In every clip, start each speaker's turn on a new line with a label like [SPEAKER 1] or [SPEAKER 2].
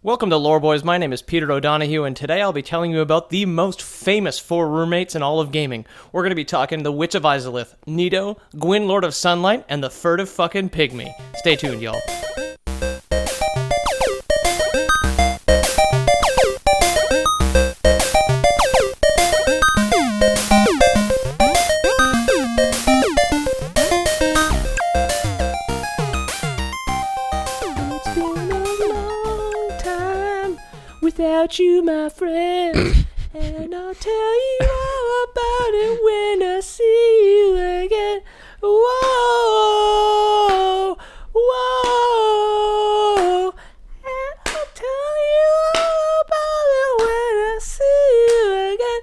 [SPEAKER 1] Welcome to Lore Boys. My name is Peter O'Donohue, and today I'll be telling you about the most famous 4 roommates in all of gaming. We're going to be talking the Witch of Izalith, Nito, Gwyn, Lord of Sunlight, and the furtive fucking pygmy. Stay tuned, y'all. Without you, my friend, and I'll tell you all about it when I see you again. Whoa, whoa, and I'll tell you all about it when I see you again.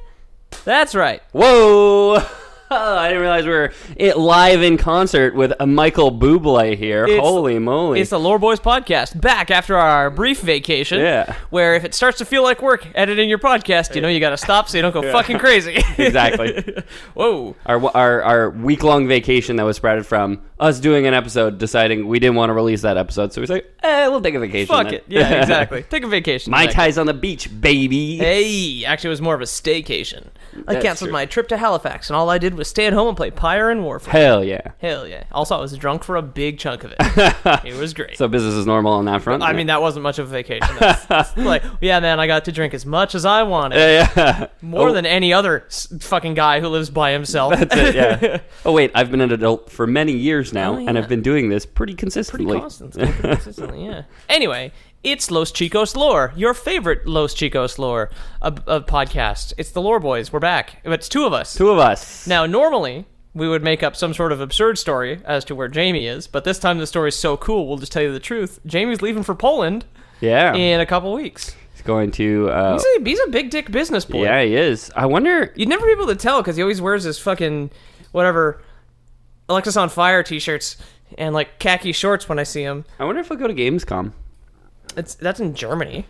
[SPEAKER 1] That's right.
[SPEAKER 2] Whoa! I didn't realize we were live in concert with a Michael Bublé here. Holy moly.
[SPEAKER 1] It's the Lore Boys podcast, back after our brief vacation.
[SPEAKER 2] Yeah.
[SPEAKER 1] Where if it starts to feel like work editing your podcast, you know you gotta stop so you don't go fucking crazy.
[SPEAKER 2] Exactly.
[SPEAKER 1] Whoa.
[SPEAKER 2] Our week-long vacation that was sprouted from us doing an episode, deciding we didn't want to release that episode, so we said, we'll take a vacation.
[SPEAKER 1] Fuck
[SPEAKER 2] then.
[SPEAKER 1] it. Yeah, exactly. Take a vacation.
[SPEAKER 2] Mai Tais on the beach, baby.
[SPEAKER 1] Hey, actually it was more of a staycation. I
[SPEAKER 2] That's
[SPEAKER 1] canceled
[SPEAKER 2] true.
[SPEAKER 1] my trip to Halifax, and all I did was stay at home and play Pyre and Warfare.
[SPEAKER 2] Hell yeah.
[SPEAKER 1] Hell yeah. Also, I was drunk for a big chunk of it. It was great.
[SPEAKER 2] So business is normal on that front?
[SPEAKER 1] I mean, that wasn't much of a vacation. That's like, yeah, man, I got to drink as much as I wanted.
[SPEAKER 2] Yeah.
[SPEAKER 1] More than any other fucking guy who lives by himself.
[SPEAKER 2] That's it, yeah. Oh, wait, I've been an adult for many years now,
[SPEAKER 1] Oh, yeah.
[SPEAKER 2] and I've been doing this pretty consistently.
[SPEAKER 1] Consistently, yeah. Anyway, it's Los Chicos Lore, your favorite Los Chicos Lore podcast. It's the Lore Boys. We're back. It's 2 of us.
[SPEAKER 2] 2 of us.
[SPEAKER 1] Now, normally, we would make up some sort of absurd story as to where Jamie is, but this time the story's so cool, we'll just tell you the truth. Jamie's leaving for Poland
[SPEAKER 2] Yeah.
[SPEAKER 1] in a couple weeks.
[SPEAKER 2] He's going to...
[SPEAKER 1] He's a big dick business boy.
[SPEAKER 2] Yeah, he is. I wonder...
[SPEAKER 1] You'd never be able to tell because he always wears his fucking, whatever, Alexis on Fire t-shirts and, like, khaki shorts when I see him.
[SPEAKER 2] I wonder if he'll go to Gamescom.
[SPEAKER 1] That's in Germany.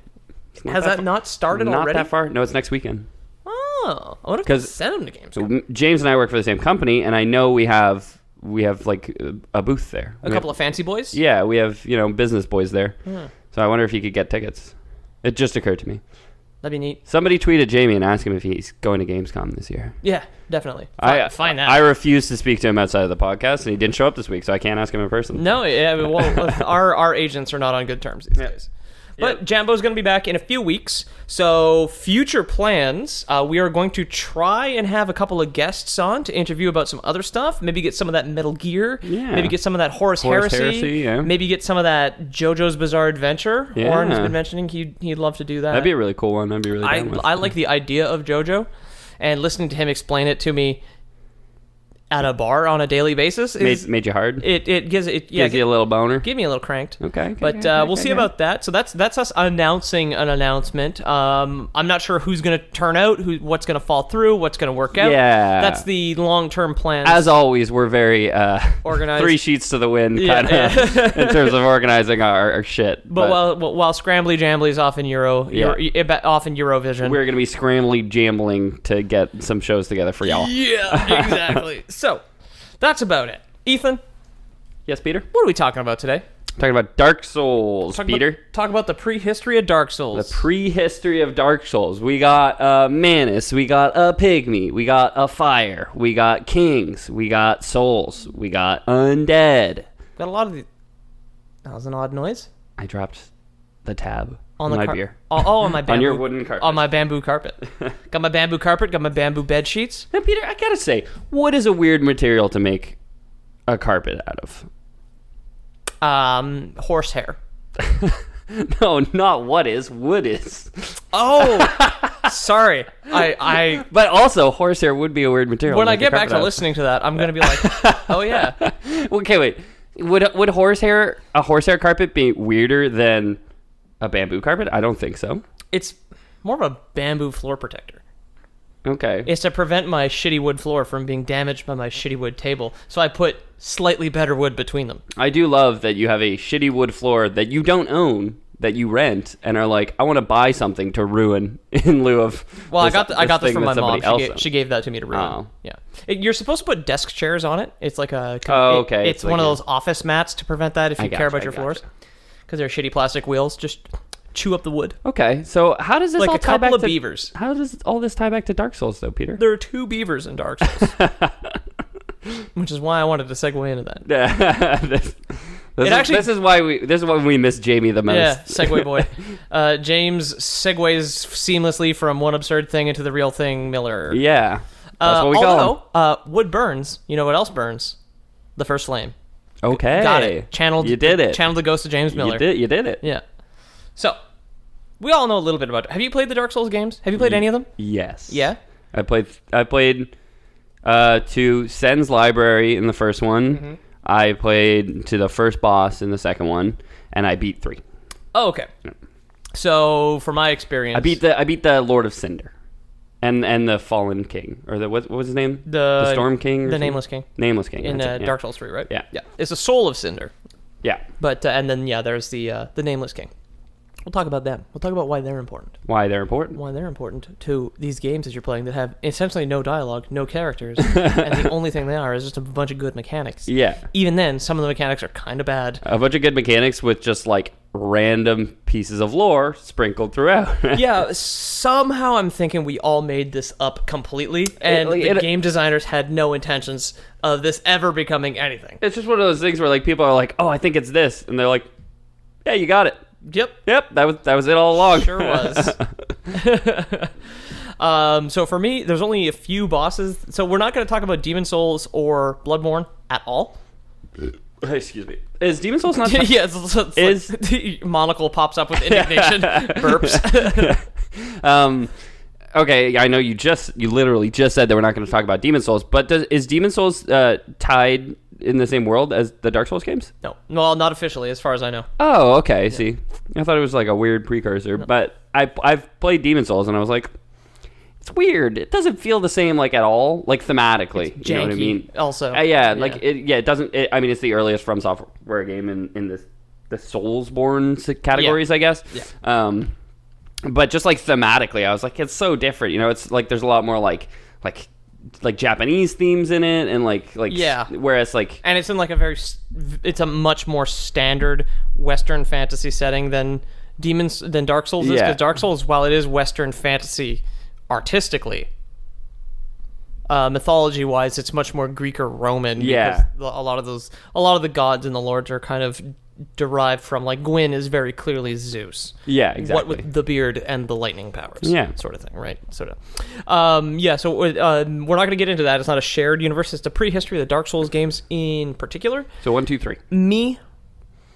[SPEAKER 1] Has that not started
[SPEAKER 2] Not
[SPEAKER 1] already?
[SPEAKER 2] that far. No, it's next weekend.
[SPEAKER 1] Oh, I wonder if they send him to games.
[SPEAKER 2] So James and I work for the same company, and I know we have like a booth there.
[SPEAKER 1] A couple of fancy boys?
[SPEAKER 2] Yeah, we have business boys there. So I wonder if he could get tickets. It just occurred to me.
[SPEAKER 1] That'd be neat.
[SPEAKER 2] Somebody tweeted Jamie and asked him if he's going to Gamescom this year.
[SPEAKER 1] Yeah, definitely. Find that.
[SPEAKER 2] I refused to speak to him outside of the podcast, and he didn't show up this week, so I can't ask him in person.
[SPEAKER 1] No, yeah, well, our agents are not on good terms these days. But Jambo's going to be back in a few weeks. So future plans, we are going to try and have a couple of guests on to interview about some other stuff. Maybe get some of that Metal Gear.
[SPEAKER 2] Yeah.
[SPEAKER 1] Maybe get some of that Horus Heresy.
[SPEAKER 2] Yeah.
[SPEAKER 1] Maybe get some of that JoJo's Bizarre Adventure.
[SPEAKER 2] Yeah.
[SPEAKER 1] Warren has been mentioning he'd love to do that.
[SPEAKER 2] That'd be a really cool one. I'd be really down with.
[SPEAKER 1] I like the idea of JoJo, and listening to him explain it to me at a bar on a daily basis
[SPEAKER 2] made you hard?
[SPEAKER 1] It gives you a
[SPEAKER 2] little boner?
[SPEAKER 1] Give me a little cranked.
[SPEAKER 2] Okay.
[SPEAKER 1] But we'll see about that. So that's us announcing an announcement. I'm not sure who's going to turn out, what's going to fall through, what's going to work out.
[SPEAKER 2] Yeah.
[SPEAKER 1] That's the long-term plan.
[SPEAKER 2] As always, we're very
[SPEAKER 1] organized.
[SPEAKER 2] 3 sheets to the wind kind of in terms of organizing our shit.
[SPEAKER 1] But while Scrambly Jambly's off in off in Eurovision.
[SPEAKER 2] We're going to be scrambly jambling to get some shows together for y'all.
[SPEAKER 1] Yeah, exactly. So, that's about it. Ethan?
[SPEAKER 2] Yes, Peter?
[SPEAKER 1] What are we talking about today?
[SPEAKER 2] Talking about Dark Souls, Peter.
[SPEAKER 1] Talk about the prehistory of Dark Souls.
[SPEAKER 2] The prehistory of Dark Souls. We got a Manus. We got a Pygmy. We got a Fire. We got Kings. We got Souls. We got Undead.
[SPEAKER 1] Got a lot of the... That was an odd noise.
[SPEAKER 2] I dropped the tab
[SPEAKER 1] on
[SPEAKER 2] my beer.
[SPEAKER 1] On my bamboo.
[SPEAKER 2] On your wooden carpet.
[SPEAKER 1] On my bamboo carpet. Got my bamboo carpet, got my bamboo bed sheets.
[SPEAKER 2] Now, Peter, I gotta say, wood is a weird material to make a carpet out of.
[SPEAKER 1] Horsehair.
[SPEAKER 2] No, not what is. Wood is.
[SPEAKER 1] Oh, sorry.
[SPEAKER 2] But also, horsehair would be a weird material.
[SPEAKER 1] When I get back to listening to that, I'm gonna be like, oh yeah.
[SPEAKER 2] Okay, wait. Would a horsehair carpet be weirder than a bamboo carpet? I don't think so.
[SPEAKER 1] It's more of a bamboo floor protector.
[SPEAKER 2] Okay.
[SPEAKER 1] It's to prevent my shitty wood floor from being damaged by my shitty wood table. So I put slightly better wood between them.
[SPEAKER 2] I do love that you have a shitty wood floor that you don't own, that you rent, and are like, I want to buy something to ruin in lieu of.
[SPEAKER 1] Well, I got this from my mom. She gave that to me to ruin.
[SPEAKER 2] Oh.
[SPEAKER 1] Yeah. You're supposed to put desk chairs on it. It's like a.
[SPEAKER 2] Oh, okay.
[SPEAKER 1] It's one of those office mats to prevent that if you care about your floors. Because they're shitty plastic wheels. Just chew up the wood.
[SPEAKER 2] Okay, so how does this
[SPEAKER 1] Like
[SPEAKER 2] all
[SPEAKER 1] a
[SPEAKER 2] tie back
[SPEAKER 1] couple of
[SPEAKER 2] to
[SPEAKER 1] beavers.
[SPEAKER 2] How does all this tie back to Dark Souls, though, Peter?
[SPEAKER 1] There are 2 beavers in Dark Souls. Which is why I wanted to segue into that.
[SPEAKER 2] This is why we miss Jamie the most.
[SPEAKER 1] Yeah, segue boy. James segues seamlessly from one absurd thing into the real thing, Miller.
[SPEAKER 2] Yeah. That's what we call him.
[SPEAKER 1] Wood burns. You know what else burns? The first flame.
[SPEAKER 2] Okay.
[SPEAKER 1] Got it. Channeled.
[SPEAKER 2] You did it.
[SPEAKER 1] Channeled the ghost of James Miller.
[SPEAKER 2] You did it.
[SPEAKER 1] Yeah. So, we all know a little bit about it. Have you played the Dark Souls games? Have you played any of them?
[SPEAKER 2] Yes.
[SPEAKER 1] Yeah?
[SPEAKER 2] I played to Sen's Library in the first one.
[SPEAKER 1] Mm-hmm.
[SPEAKER 2] I played to the first boss in the second one, and I beat 3.
[SPEAKER 1] Oh, okay. So, from my experience...
[SPEAKER 2] I beat the Lord of Cinder. And the Fallen King. Or what was his name? The Storm King?
[SPEAKER 1] The Nameless King.
[SPEAKER 2] Nameless King.
[SPEAKER 1] In
[SPEAKER 2] that's it, yeah.
[SPEAKER 1] Dark Souls 3, right?
[SPEAKER 2] Yeah.
[SPEAKER 1] Yeah. It's the Soul of Cinder.
[SPEAKER 2] Yeah.
[SPEAKER 1] But, and then, there's the Nameless King. We'll talk about them. We'll talk about why they're important.
[SPEAKER 2] Why they're important?
[SPEAKER 1] Why they're important to these games that you're playing that have essentially no dialogue, no characters, and the only thing they are is just a bunch of good mechanics.
[SPEAKER 2] Yeah.
[SPEAKER 1] Even then, some of the mechanics are kind of bad.
[SPEAKER 2] A bunch of good mechanics with just, like, random pieces of lore sprinkled throughout.
[SPEAKER 1] Yeah, somehow I'm thinking we all made this up completely, and the game designers had no intentions of this ever becoming anything.
[SPEAKER 2] It's just one of those things where, like, people are like, oh, I think it's this. And they're like, yeah, you got it. Yep, that was it all along.
[SPEAKER 1] Sure was. So for me, there's only a few bosses. So we're not going to talk about Demon Souls or Bloodborne at all.
[SPEAKER 2] Excuse me. Is Demon Souls not...
[SPEAKER 1] Yeah, it's like the monocle pops up with indignation. Burps.
[SPEAKER 2] Okay, I know you literally just said that we're not going to talk about Demon Souls, but is Demon Souls tied in the same world as the Dark Souls games?
[SPEAKER 1] No, well, not officially, as far as I know.
[SPEAKER 2] Oh, okay. Yeah. See, I thought it was like a weird precursor, but I've played Demon Souls and I was like, it's weird. It doesn't feel the same, like, at all, like, thematically.
[SPEAKER 1] It's janky,
[SPEAKER 2] you know what I mean?
[SPEAKER 1] Also,
[SPEAKER 2] it doesn't. I mean, it's the earliest From Software game in the Soulsborne categories, I guess.
[SPEAKER 1] Yeah.
[SPEAKER 2] But just like thematically, I was like, it's so different. You know, it's like there's a lot more like Japanese themes in it, and like
[SPEAKER 1] yeah.
[SPEAKER 2] Whereas like,
[SPEAKER 1] and it's in like it's a much more standard Western fantasy setting than Dark Souls is. Because Dark Souls, while it is Western fantasy artistically, mythology wise, it's much more Greek or Roman.
[SPEAKER 2] Yeah.
[SPEAKER 1] Because a lot of the gods and the lords are kind of derived from, like, Gwyn is very clearly Zeus.
[SPEAKER 2] Yeah, exactly.
[SPEAKER 1] What with the beard and the lightning powers.
[SPEAKER 2] Yeah.
[SPEAKER 1] Sort of thing, right? Sort of. So we're not going to get into that. It's not a shared universe. It's the prehistory of the Dark Souls games in particular.
[SPEAKER 2] So 1, 2, 3.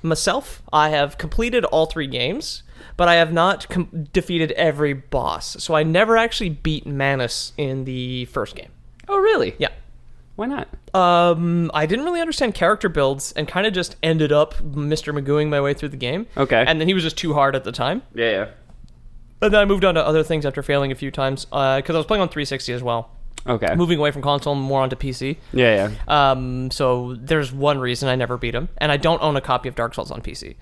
[SPEAKER 1] Myself, I have completed all 3 games, but I have not defeated every boss. So I never actually beat Manus in the first game.
[SPEAKER 2] Oh, really?
[SPEAKER 1] Yeah.
[SPEAKER 2] Why not?
[SPEAKER 1] I didn't really understand character builds and kind of just ended up Mr. Magooing my way through the game.
[SPEAKER 2] Okay.
[SPEAKER 1] And then he was just too hard at the time.
[SPEAKER 2] Yeah.
[SPEAKER 1] And then I moved on to other things after failing a few times, because I was playing on 360 as well.
[SPEAKER 2] Okay.
[SPEAKER 1] Moving away from console, more onto PC.
[SPEAKER 2] Yeah.
[SPEAKER 1] So there's one reason I never beat him, and I don't own a copy of Dark Souls on PC.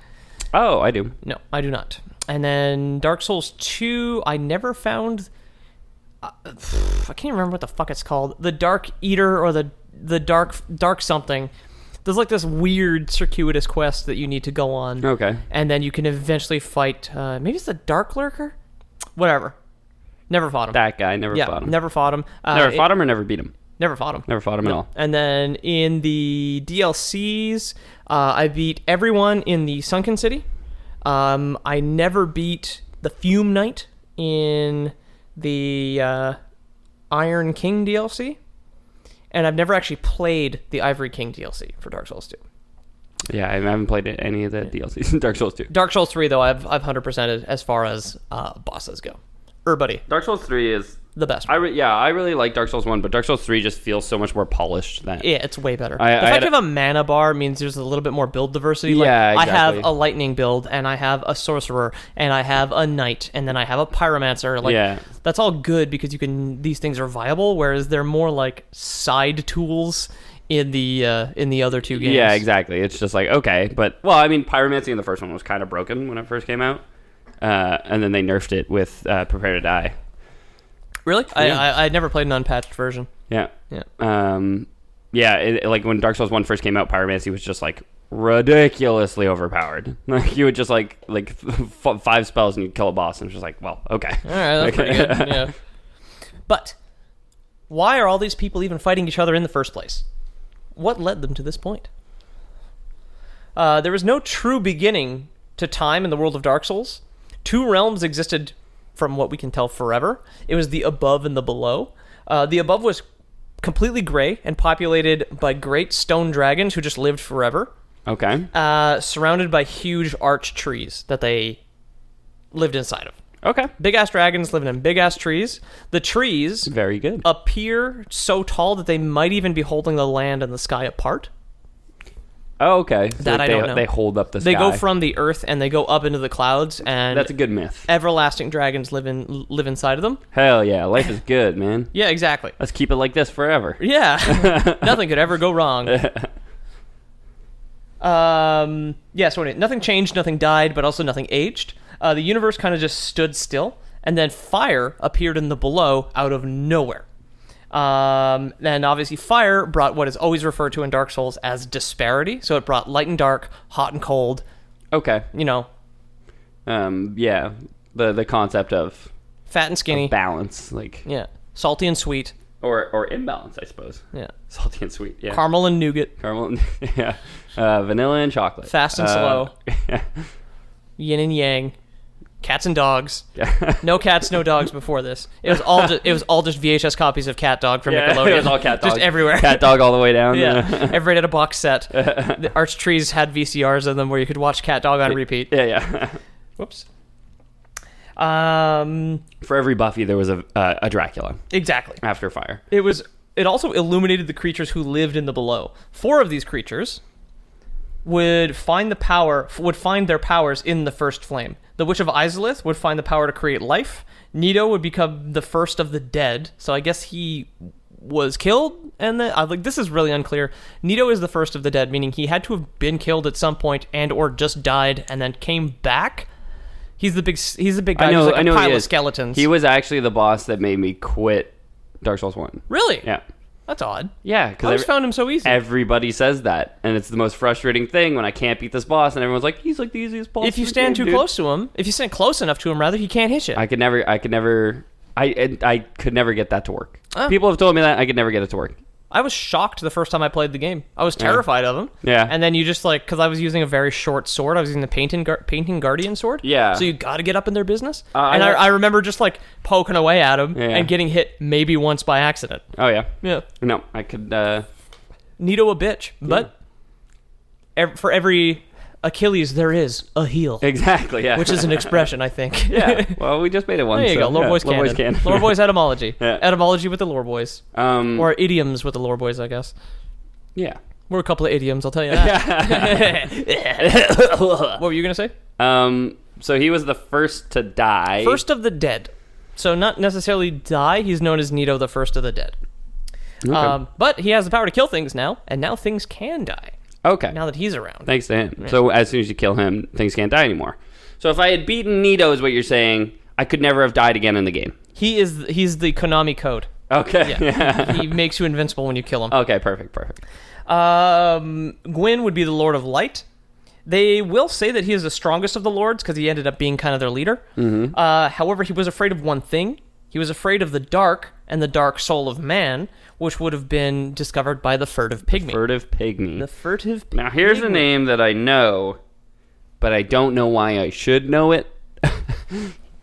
[SPEAKER 2] Oh, I do.
[SPEAKER 1] No, I do not. And then Dark Souls 2, I never found... I can't remember what the fuck it's called. The Dark Eater or the dark something. There's like this weird circuitous quest that you need to go on.
[SPEAKER 2] Okay.
[SPEAKER 1] And then you can eventually fight, maybe it's the Dark Lurker? Whatever. Never fought him.
[SPEAKER 2] That guy, never fought him.
[SPEAKER 1] Never fought him.
[SPEAKER 2] Never fought him or never beat him?
[SPEAKER 1] Never fought him.
[SPEAKER 2] Never fought him at all.
[SPEAKER 1] And then in the DLCs, I beat everyone in the Sunken City. I never beat the Fume Knight in the Iron King DLC. And I've never actually played the Ivory King DLC for Dark Souls 2.
[SPEAKER 2] Yeah, I haven't played any of the DLCs in Dark Souls 2.
[SPEAKER 1] Dark Souls 3, though, I've 100%ed as far as bosses go. Buddy.
[SPEAKER 2] Dark Souls 3 is
[SPEAKER 1] the best.
[SPEAKER 2] I really like Dark Souls 1, but Dark Souls 3 just feels so much more polished than...
[SPEAKER 1] Yeah, it's way better. The fact you have a mana bar means there's a little bit more build diversity.
[SPEAKER 2] Yeah,
[SPEAKER 1] like,
[SPEAKER 2] exactly.
[SPEAKER 1] I have a lightning build, and I have a sorcerer, and I have a knight, and then I have a pyromancer. Like, that's all good because these things are viable, whereas they're more like side tools in the other 2 games.
[SPEAKER 2] Yeah, exactly. It's just like, okay, but... Well, I mean, pyromancy in the first one was kind of broken when it first came out. And then they nerfed it with Prepare to Die.
[SPEAKER 1] Really?
[SPEAKER 2] Yeah.
[SPEAKER 1] I never played an unpatched version.
[SPEAKER 2] Yeah.
[SPEAKER 1] Yeah.
[SPEAKER 2] Like when Dark Souls 1 first came out, pyromancy was just like ridiculously overpowered. Like you would just like 5 spells and you'd kill a boss, and it's just like, well, okay.
[SPEAKER 1] All right, that's pretty good. Yeah. But why are all these people even fighting each other in the first place? What led them to this point? There was no true beginning to time in the world of Dark Souls. 2 realms existed, from what we can tell, forever. It was the above and the below. The above was completely gray and populated by great stone dragons who just lived forever.
[SPEAKER 2] Okay.
[SPEAKER 1] Surrounded by huge arch trees that they lived inside of.
[SPEAKER 2] Okay.
[SPEAKER 1] Big-ass dragons living in big-ass trees. The trees
[SPEAKER 2] Very good.
[SPEAKER 1] appear so tall that they might even be holding the land and the sky apart.
[SPEAKER 2] Oh, okay. So
[SPEAKER 1] That I don't know.
[SPEAKER 2] They hold up the sky.
[SPEAKER 1] They go from the earth and they go up into the clouds, and
[SPEAKER 2] That's a good myth.
[SPEAKER 1] everlasting dragons live inside of them.
[SPEAKER 2] Hell yeah, life is good, man.
[SPEAKER 1] Yeah, exactly.
[SPEAKER 2] Let's keep it like this forever.
[SPEAKER 1] Yeah, nothing could ever go wrong. So nothing changed, nothing died, but also nothing aged. The universe kind of just stood still, and then fire appeared in the below out of nowhere. And obviously fire brought what is always referred to in Dark Souls as disparity. So it brought light and dark, hot and cold,
[SPEAKER 2] Okay.
[SPEAKER 1] Yeah,
[SPEAKER 2] the concept of
[SPEAKER 1] fat and skinny.
[SPEAKER 2] balance, like
[SPEAKER 1] Yeah, salty and sweet.
[SPEAKER 2] or imbalance, I suppose.
[SPEAKER 1] Yeah,
[SPEAKER 2] Salty and sweet. Yeah.
[SPEAKER 1] caramel and nougat.
[SPEAKER 2] Caramel. Yeah. Vanilla and chocolate.
[SPEAKER 1] Fast and slow. Yin and yang. Cats and dogs. No cats, no dogs before this. It was all just VHS copies of Cat Dog from Nickelodeon.
[SPEAKER 2] It was all Cat Dog.
[SPEAKER 1] Just everywhere.
[SPEAKER 2] Cat Dog all the way down.
[SPEAKER 1] Yeah. Everybody had a box set. The Arch Trees had VCRs in them where you could watch Cat Dog on repeat.
[SPEAKER 2] Yeah.
[SPEAKER 1] Whoops.
[SPEAKER 2] For every Buffy, there was a Dracula.
[SPEAKER 1] Exactly.
[SPEAKER 2] After fire.
[SPEAKER 1] It also illuminated the creatures who lived in the below. 4 of these creatures would find their powers in the first flame. The Witch of Izalith would find the power to create life. Nito would become the first of the dead. So I guess he was killed, and then this is really unclear. Nito is the first of the dead, meaning he had to have been killed at some point and or just died and then came back. He's the big guy. Who's like a pile of skeletons.
[SPEAKER 2] He was actually the boss that made me quit Dark Souls 1.
[SPEAKER 1] Really?
[SPEAKER 2] Yeah.
[SPEAKER 1] That's odd.
[SPEAKER 2] Yeah,
[SPEAKER 1] I
[SPEAKER 2] because
[SPEAKER 1] always found him so easy.
[SPEAKER 2] everybody says that, and it's the most frustrating thing when I can't beat this boss, and everyone's like, "He's like the easiest boss."
[SPEAKER 1] If you stand too close to him, if you stand close enough to him, rather, he can't hit you.
[SPEAKER 2] I could never get that to work. People have told me that I could never get it to work.
[SPEAKER 1] I was shocked the first time I played the game. I was terrified of him.
[SPEAKER 2] Yeah.
[SPEAKER 1] And then you just because I was using a very short sword. I was using the painting guardian sword.
[SPEAKER 2] Yeah.
[SPEAKER 1] So you got to get up in their business.
[SPEAKER 2] I
[SPEAKER 1] remember just poking away at him
[SPEAKER 2] Yeah.
[SPEAKER 1] and getting hit maybe once by accident.
[SPEAKER 2] Oh yeah.
[SPEAKER 1] Yeah.
[SPEAKER 2] No, I could.
[SPEAKER 1] Nito a bitch, but for every Achilles there is a heel.
[SPEAKER 2] Exactly. Yeah.
[SPEAKER 1] Which is an expression, I think.
[SPEAKER 2] Yeah. Well, we just made it one.
[SPEAKER 1] There you go. Lore Boys canon.
[SPEAKER 2] canon.
[SPEAKER 1] Lore Boys etymology.
[SPEAKER 2] Yeah.
[SPEAKER 1] Etymology with the Lore Boys. Or idioms with the Lore Boys, I guess.
[SPEAKER 2] Yeah.
[SPEAKER 1] We're a couple of idioms, I'll tell you that. What were you going to say?
[SPEAKER 2] So he was the first to die.
[SPEAKER 1] First of the dead. So not necessarily die. He's known as Nito, the first of the dead.
[SPEAKER 2] Okay.
[SPEAKER 1] But he has the power to kill things now, and now things can die.
[SPEAKER 2] Okay.
[SPEAKER 1] Now that he's around.
[SPEAKER 2] Thanks to him. Yeah. So as soon as you kill him, things can't die anymore. So if I had beaten Nito, is what you're saying, I could never have died again in the game.
[SPEAKER 1] He's the Konami code.
[SPEAKER 2] Okay.
[SPEAKER 1] Yeah. He makes you invincible when you kill him.
[SPEAKER 2] Okay, perfect.
[SPEAKER 1] Gwyn would be the Lord of Light. They will say that he is the strongest of the lords because he ended up being kind of their leader.
[SPEAKER 2] Mm-hmm.
[SPEAKER 1] However, he was afraid of one thing. He was afraid of the dark and the dark soul of man, which would have been discovered by the furtive pigmy.
[SPEAKER 2] Furtive pigmy.
[SPEAKER 1] The furtive pigmy.
[SPEAKER 2] Now, here's a name that I know, but I don't know why I should know it.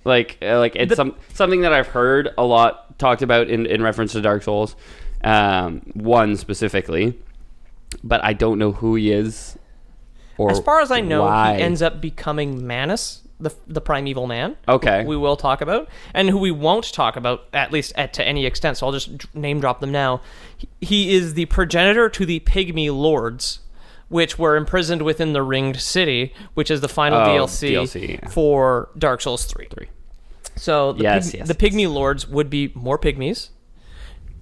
[SPEAKER 2] like it's something that I've heard a lot talked about in reference to Dark Souls, 1 specifically, but I don't know who he is. Or
[SPEAKER 1] as far as I know,
[SPEAKER 2] why.
[SPEAKER 1] he ends up becoming Manus, the primeval man.
[SPEAKER 2] Okay.
[SPEAKER 1] Who we will talk about, and who we won't talk about, at least to any extent, so I'll just name drop them now. He is the progenitor to the Pygmy Lords, which were imprisoned within the Ringed City, which is the final DLC for Dark Souls 3. So the Pygmy Lords would be more pygmies.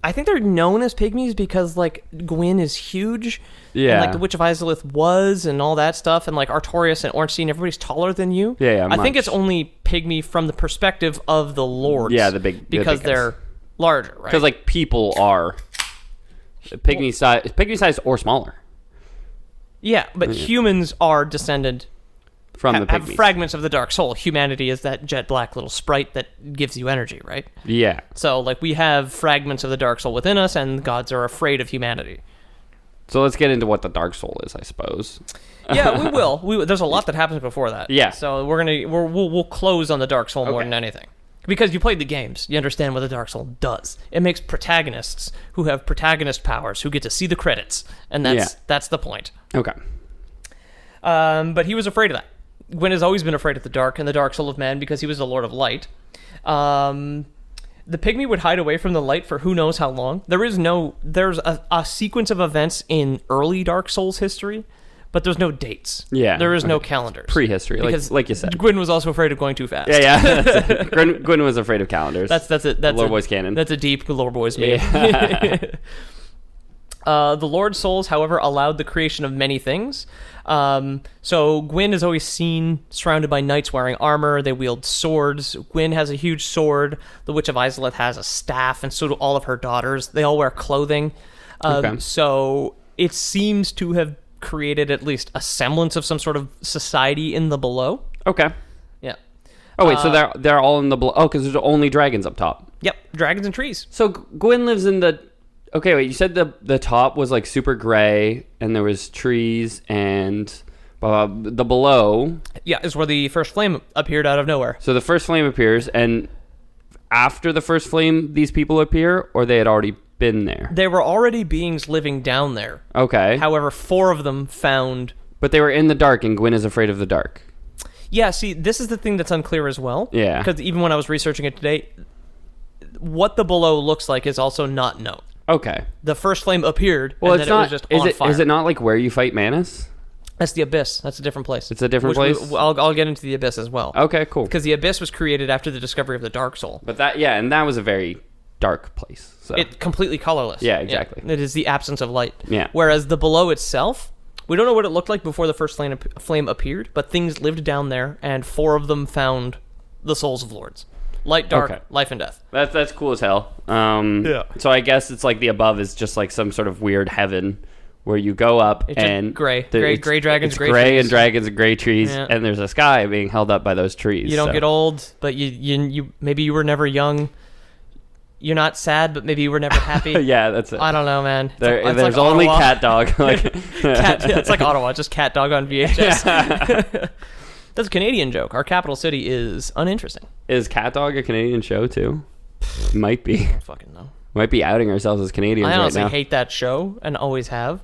[SPEAKER 1] I think they're known as pygmies because, Gwyn is huge.
[SPEAKER 2] Yeah.
[SPEAKER 1] And, the Witch of Izalith was, and all that stuff. And, Artorias and Ornstein, everybody's taller than you.
[SPEAKER 2] Yeah,
[SPEAKER 1] I think it's only pygmy from the perspective of the lords.
[SPEAKER 2] Yeah, the big
[SPEAKER 1] because they're larger, right?
[SPEAKER 2] Because, people are pygmy size or smaller.
[SPEAKER 1] Yeah, but humans are descended
[SPEAKER 2] from the
[SPEAKER 1] have
[SPEAKER 2] pygmies.
[SPEAKER 1] fragments of the dark soul. Humanity is that jet black little sprite that gives you energy, right?
[SPEAKER 2] Yeah.
[SPEAKER 1] So, like, we have fragments of the dark soul within us, and the gods are afraid of humanity.
[SPEAKER 2] So let's get into what the dark soul is, I suppose.
[SPEAKER 1] Yeah, we will. There's a lot that happens before that.
[SPEAKER 2] Yeah.
[SPEAKER 1] So we'll close on the dark soul more than anything. Because you played the games, you understand what the Dark Soul does. It makes protagonists who have protagonist powers who get to see the credits, and that's the point.
[SPEAKER 2] Okay.
[SPEAKER 1] But he was afraid of that. Gwyn has always been afraid of the dark and the dark soul of man because he was the Lord of Light. The pygmy would hide away from the light for who knows how long. There's a sequence of events in early Dark Souls history, but there's no dates.
[SPEAKER 2] Yeah.
[SPEAKER 1] There is no calendars.
[SPEAKER 2] Prehistory, like you said.
[SPEAKER 1] Gwyn was also afraid of going too fast.
[SPEAKER 2] Yeah. Gwyn was afraid of calendars.
[SPEAKER 1] That's it. That's
[SPEAKER 2] Lore Boys canon.
[SPEAKER 1] That's a deep Lore Boys meme.
[SPEAKER 2] Yeah.
[SPEAKER 1] The Lord Souls, however, allowed the creation of many things. So Gwyn is always seen surrounded by knights wearing armor. They wield swords. Gwyn has a huge sword. The Witch of Izalith has a staff, and so do all of her daughters. They all wear clothing. So it seems to have created at least a semblance of some sort of society in the below.
[SPEAKER 2] Okay.
[SPEAKER 1] Yeah.
[SPEAKER 2] Oh, wait, so they're all in the below. Oh, because there's only dragons up top.
[SPEAKER 1] Yep, dragons and trees.
[SPEAKER 2] So Gwyn lives in the... Okay, wait, you said the top was like super gray, and there was trees, and the below...
[SPEAKER 1] Yeah, is where the first flame appeared out of nowhere.
[SPEAKER 2] So the first flame appears, and after the first flame, these people appear, or they had already been there?
[SPEAKER 1] There were already beings living down there.
[SPEAKER 2] Okay.
[SPEAKER 1] However, 4 of them found...
[SPEAKER 2] But they were in the dark, and Gwyn is afraid of the dark.
[SPEAKER 1] Yeah, see, this is the thing that's unclear as well.
[SPEAKER 2] Yeah.
[SPEAKER 1] Because even when I was researching it today, what the below looks like is also not known.
[SPEAKER 2] Okay.
[SPEAKER 1] The first flame appeared,
[SPEAKER 2] Well,
[SPEAKER 1] and
[SPEAKER 2] it's
[SPEAKER 1] then
[SPEAKER 2] not.
[SPEAKER 1] it was just on fire.
[SPEAKER 2] Is it not like where you fight Manus?
[SPEAKER 1] That's the Abyss. That's a different place.
[SPEAKER 2] It's a different place?
[SPEAKER 1] I'll get into the Abyss as well.
[SPEAKER 2] Okay, cool.
[SPEAKER 1] Because the Abyss was created after the discovery of the Dark Soul.
[SPEAKER 2] But and that was a very dark place. So.
[SPEAKER 1] It's completely colorless.
[SPEAKER 2] Yeah, exactly.
[SPEAKER 1] It is the absence of light.
[SPEAKER 2] Yeah.
[SPEAKER 1] Whereas the below itself, we don't know what it looked like before the first flame appeared, but things lived down there, and 4 of them found the souls of lords. Light, dark, life, and death.
[SPEAKER 2] That's cool as hell.
[SPEAKER 1] Yeah.
[SPEAKER 2] So I guess it's like the above is just like some sort of weird heaven where you go up
[SPEAKER 1] it's
[SPEAKER 2] and
[SPEAKER 1] gray dragons,
[SPEAKER 2] it's
[SPEAKER 1] gray
[SPEAKER 2] gray
[SPEAKER 1] trees.
[SPEAKER 2] And dragons and gray trees,
[SPEAKER 1] Yeah.
[SPEAKER 2] and there's a sky being held up by those trees.
[SPEAKER 1] You don't get old, but you maybe you were never young. You're not sad, but maybe you were never happy.
[SPEAKER 2] Yeah, that's it.
[SPEAKER 1] I don't know, man.
[SPEAKER 2] There's only
[SPEAKER 1] Ottawa.
[SPEAKER 2] cat dog.
[SPEAKER 1] It's like Ottawa, just cat dog on VHS. That's a Canadian joke. Our capital city is uninteresting.
[SPEAKER 2] Is Cat Dog a Canadian show too? Might be.
[SPEAKER 1] I don't fucking know.
[SPEAKER 2] Might be outing ourselves as Canadians
[SPEAKER 1] I honestly
[SPEAKER 2] right now.
[SPEAKER 1] hate that show and always have.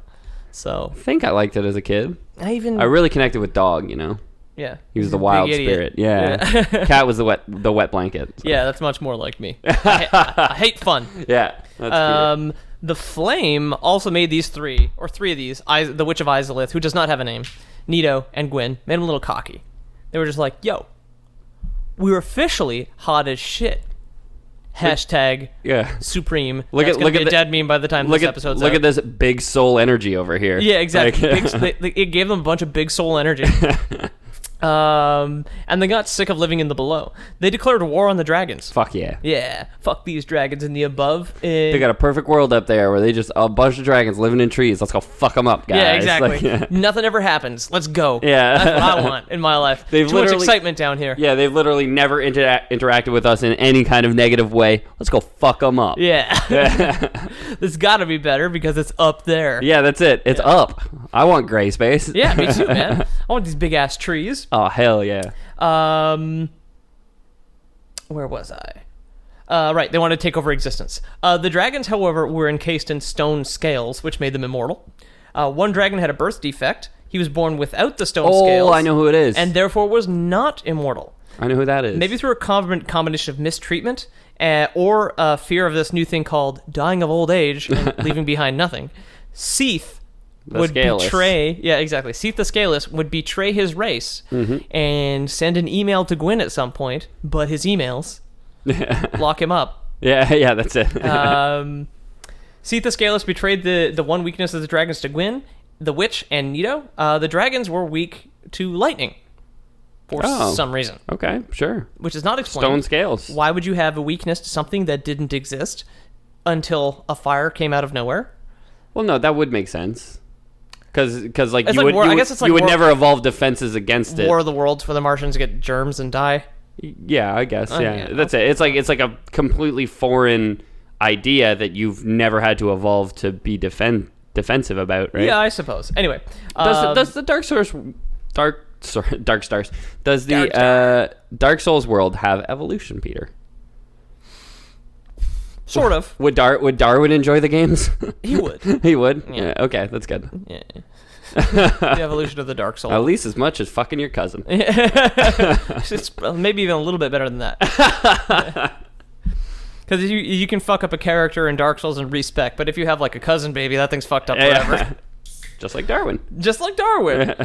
[SPEAKER 1] So
[SPEAKER 2] I think I liked it as a kid.
[SPEAKER 1] I
[SPEAKER 2] really connected with Dog.
[SPEAKER 1] Yeah.
[SPEAKER 2] He was
[SPEAKER 1] He's
[SPEAKER 2] the
[SPEAKER 1] a
[SPEAKER 2] wild
[SPEAKER 1] big idiot.
[SPEAKER 2] spirit. Yeah. Cat was the wet blanket. So.
[SPEAKER 1] Yeah, that's much more like me. I hate fun.
[SPEAKER 2] Yeah. That's cute.
[SPEAKER 1] The Flame also made these 3 of these. The Witch of Izalith, who does not have a name, Nito, and Gwyn, made him a little cocky. They were just like, yo, we're officially hot as shit. Hashtag Supreme.
[SPEAKER 2] Look
[SPEAKER 1] That's
[SPEAKER 2] at
[SPEAKER 1] gonna be a dead meme by the time this episode's
[SPEAKER 2] Look
[SPEAKER 1] out.
[SPEAKER 2] at this big soul energy over here.
[SPEAKER 1] Yeah, exactly.
[SPEAKER 2] Like,
[SPEAKER 1] It gave them a bunch of big soul energy. And they got sick of living in the below. They declared war on the dragons.
[SPEAKER 2] Fuck yeah.
[SPEAKER 1] Yeah, fuck these dragons in the above.
[SPEAKER 2] They got a perfect world up there where they just a bunch of dragons living in trees. Let's go fuck them up, guys.
[SPEAKER 1] Yeah, exactly.
[SPEAKER 2] Like, yeah.
[SPEAKER 1] Nothing ever happens. Let's go.
[SPEAKER 2] Yeah.
[SPEAKER 1] That's what I want in my life. Too much excitement down here.
[SPEAKER 2] Yeah, they've literally never interacted with us in any kind of negative way. Let's go fuck them up.
[SPEAKER 1] Yeah. This got to be better because it's up there.
[SPEAKER 2] Yeah, that's it. It's up. I want gray space.
[SPEAKER 1] Yeah, me too, man. I want these big ass trees.
[SPEAKER 2] Oh, hell yeah.
[SPEAKER 1] Where was I? Right, they wanted to take over existence. The dragons, however, were encased in stone scales, which made them immortal. One dragon had a birth defect. He was born without the stone scales.
[SPEAKER 2] Oh, I know who it is.
[SPEAKER 1] And therefore was not immortal.
[SPEAKER 2] I know who that is.
[SPEAKER 1] Maybe through a combination of mistreatment or fear of this new thing called dying of old age and leaving behind nothing. Seath would betray... Yeah, exactly. Seath the Scaleless would betray his race and send an email to Gwyn at some point, but his emails lock him up.
[SPEAKER 2] Yeah, that's it.
[SPEAKER 1] Seath the Scaleless betrayed the one weakness of the dragons to Gwyn, the Witch, and Nito. The dragons were weak to lightning for some reason.
[SPEAKER 2] Okay, sure.
[SPEAKER 1] Which is not explained.
[SPEAKER 2] Stone scales.
[SPEAKER 1] Why would you have a weakness to something that didn't exist until a fire came out of nowhere?
[SPEAKER 2] Well, no, that would make sense. Because like
[SPEAKER 1] It's
[SPEAKER 2] you
[SPEAKER 1] like
[SPEAKER 2] would,
[SPEAKER 1] war-
[SPEAKER 2] you
[SPEAKER 1] I
[SPEAKER 2] would,
[SPEAKER 1] guess it's like
[SPEAKER 2] you would
[SPEAKER 1] war-
[SPEAKER 2] never evolve defenses against it.
[SPEAKER 1] War of the Worlds where the Martians get germs and die.
[SPEAKER 2] Yeah, I guess. Yeah,
[SPEAKER 1] yeah.
[SPEAKER 2] that's it. It's like a completely foreign idea that you've never had to evolve to be defensive about, right?
[SPEAKER 1] Yeah, I suppose. Anyway,
[SPEAKER 2] Does the Dark Stars does the Dark Souls world have evolution, Peter?
[SPEAKER 1] sort of.
[SPEAKER 2] Would Darwin enjoy the games?
[SPEAKER 1] He would.
[SPEAKER 2] He would. Yeah. Okay, that's good.
[SPEAKER 1] Yeah. The evolution of the Dark Souls.
[SPEAKER 2] At least as much as fucking your cousin.
[SPEAKER 1] It's maybe even a little bit better than that. Because you can fuck up a character in Dark Souls and respec, but if you have like a cousin baby, that thing's fucked up forever.
[SPEAKER 2] Just like Darwin.
[SPEAKER 1] Just like Darwin.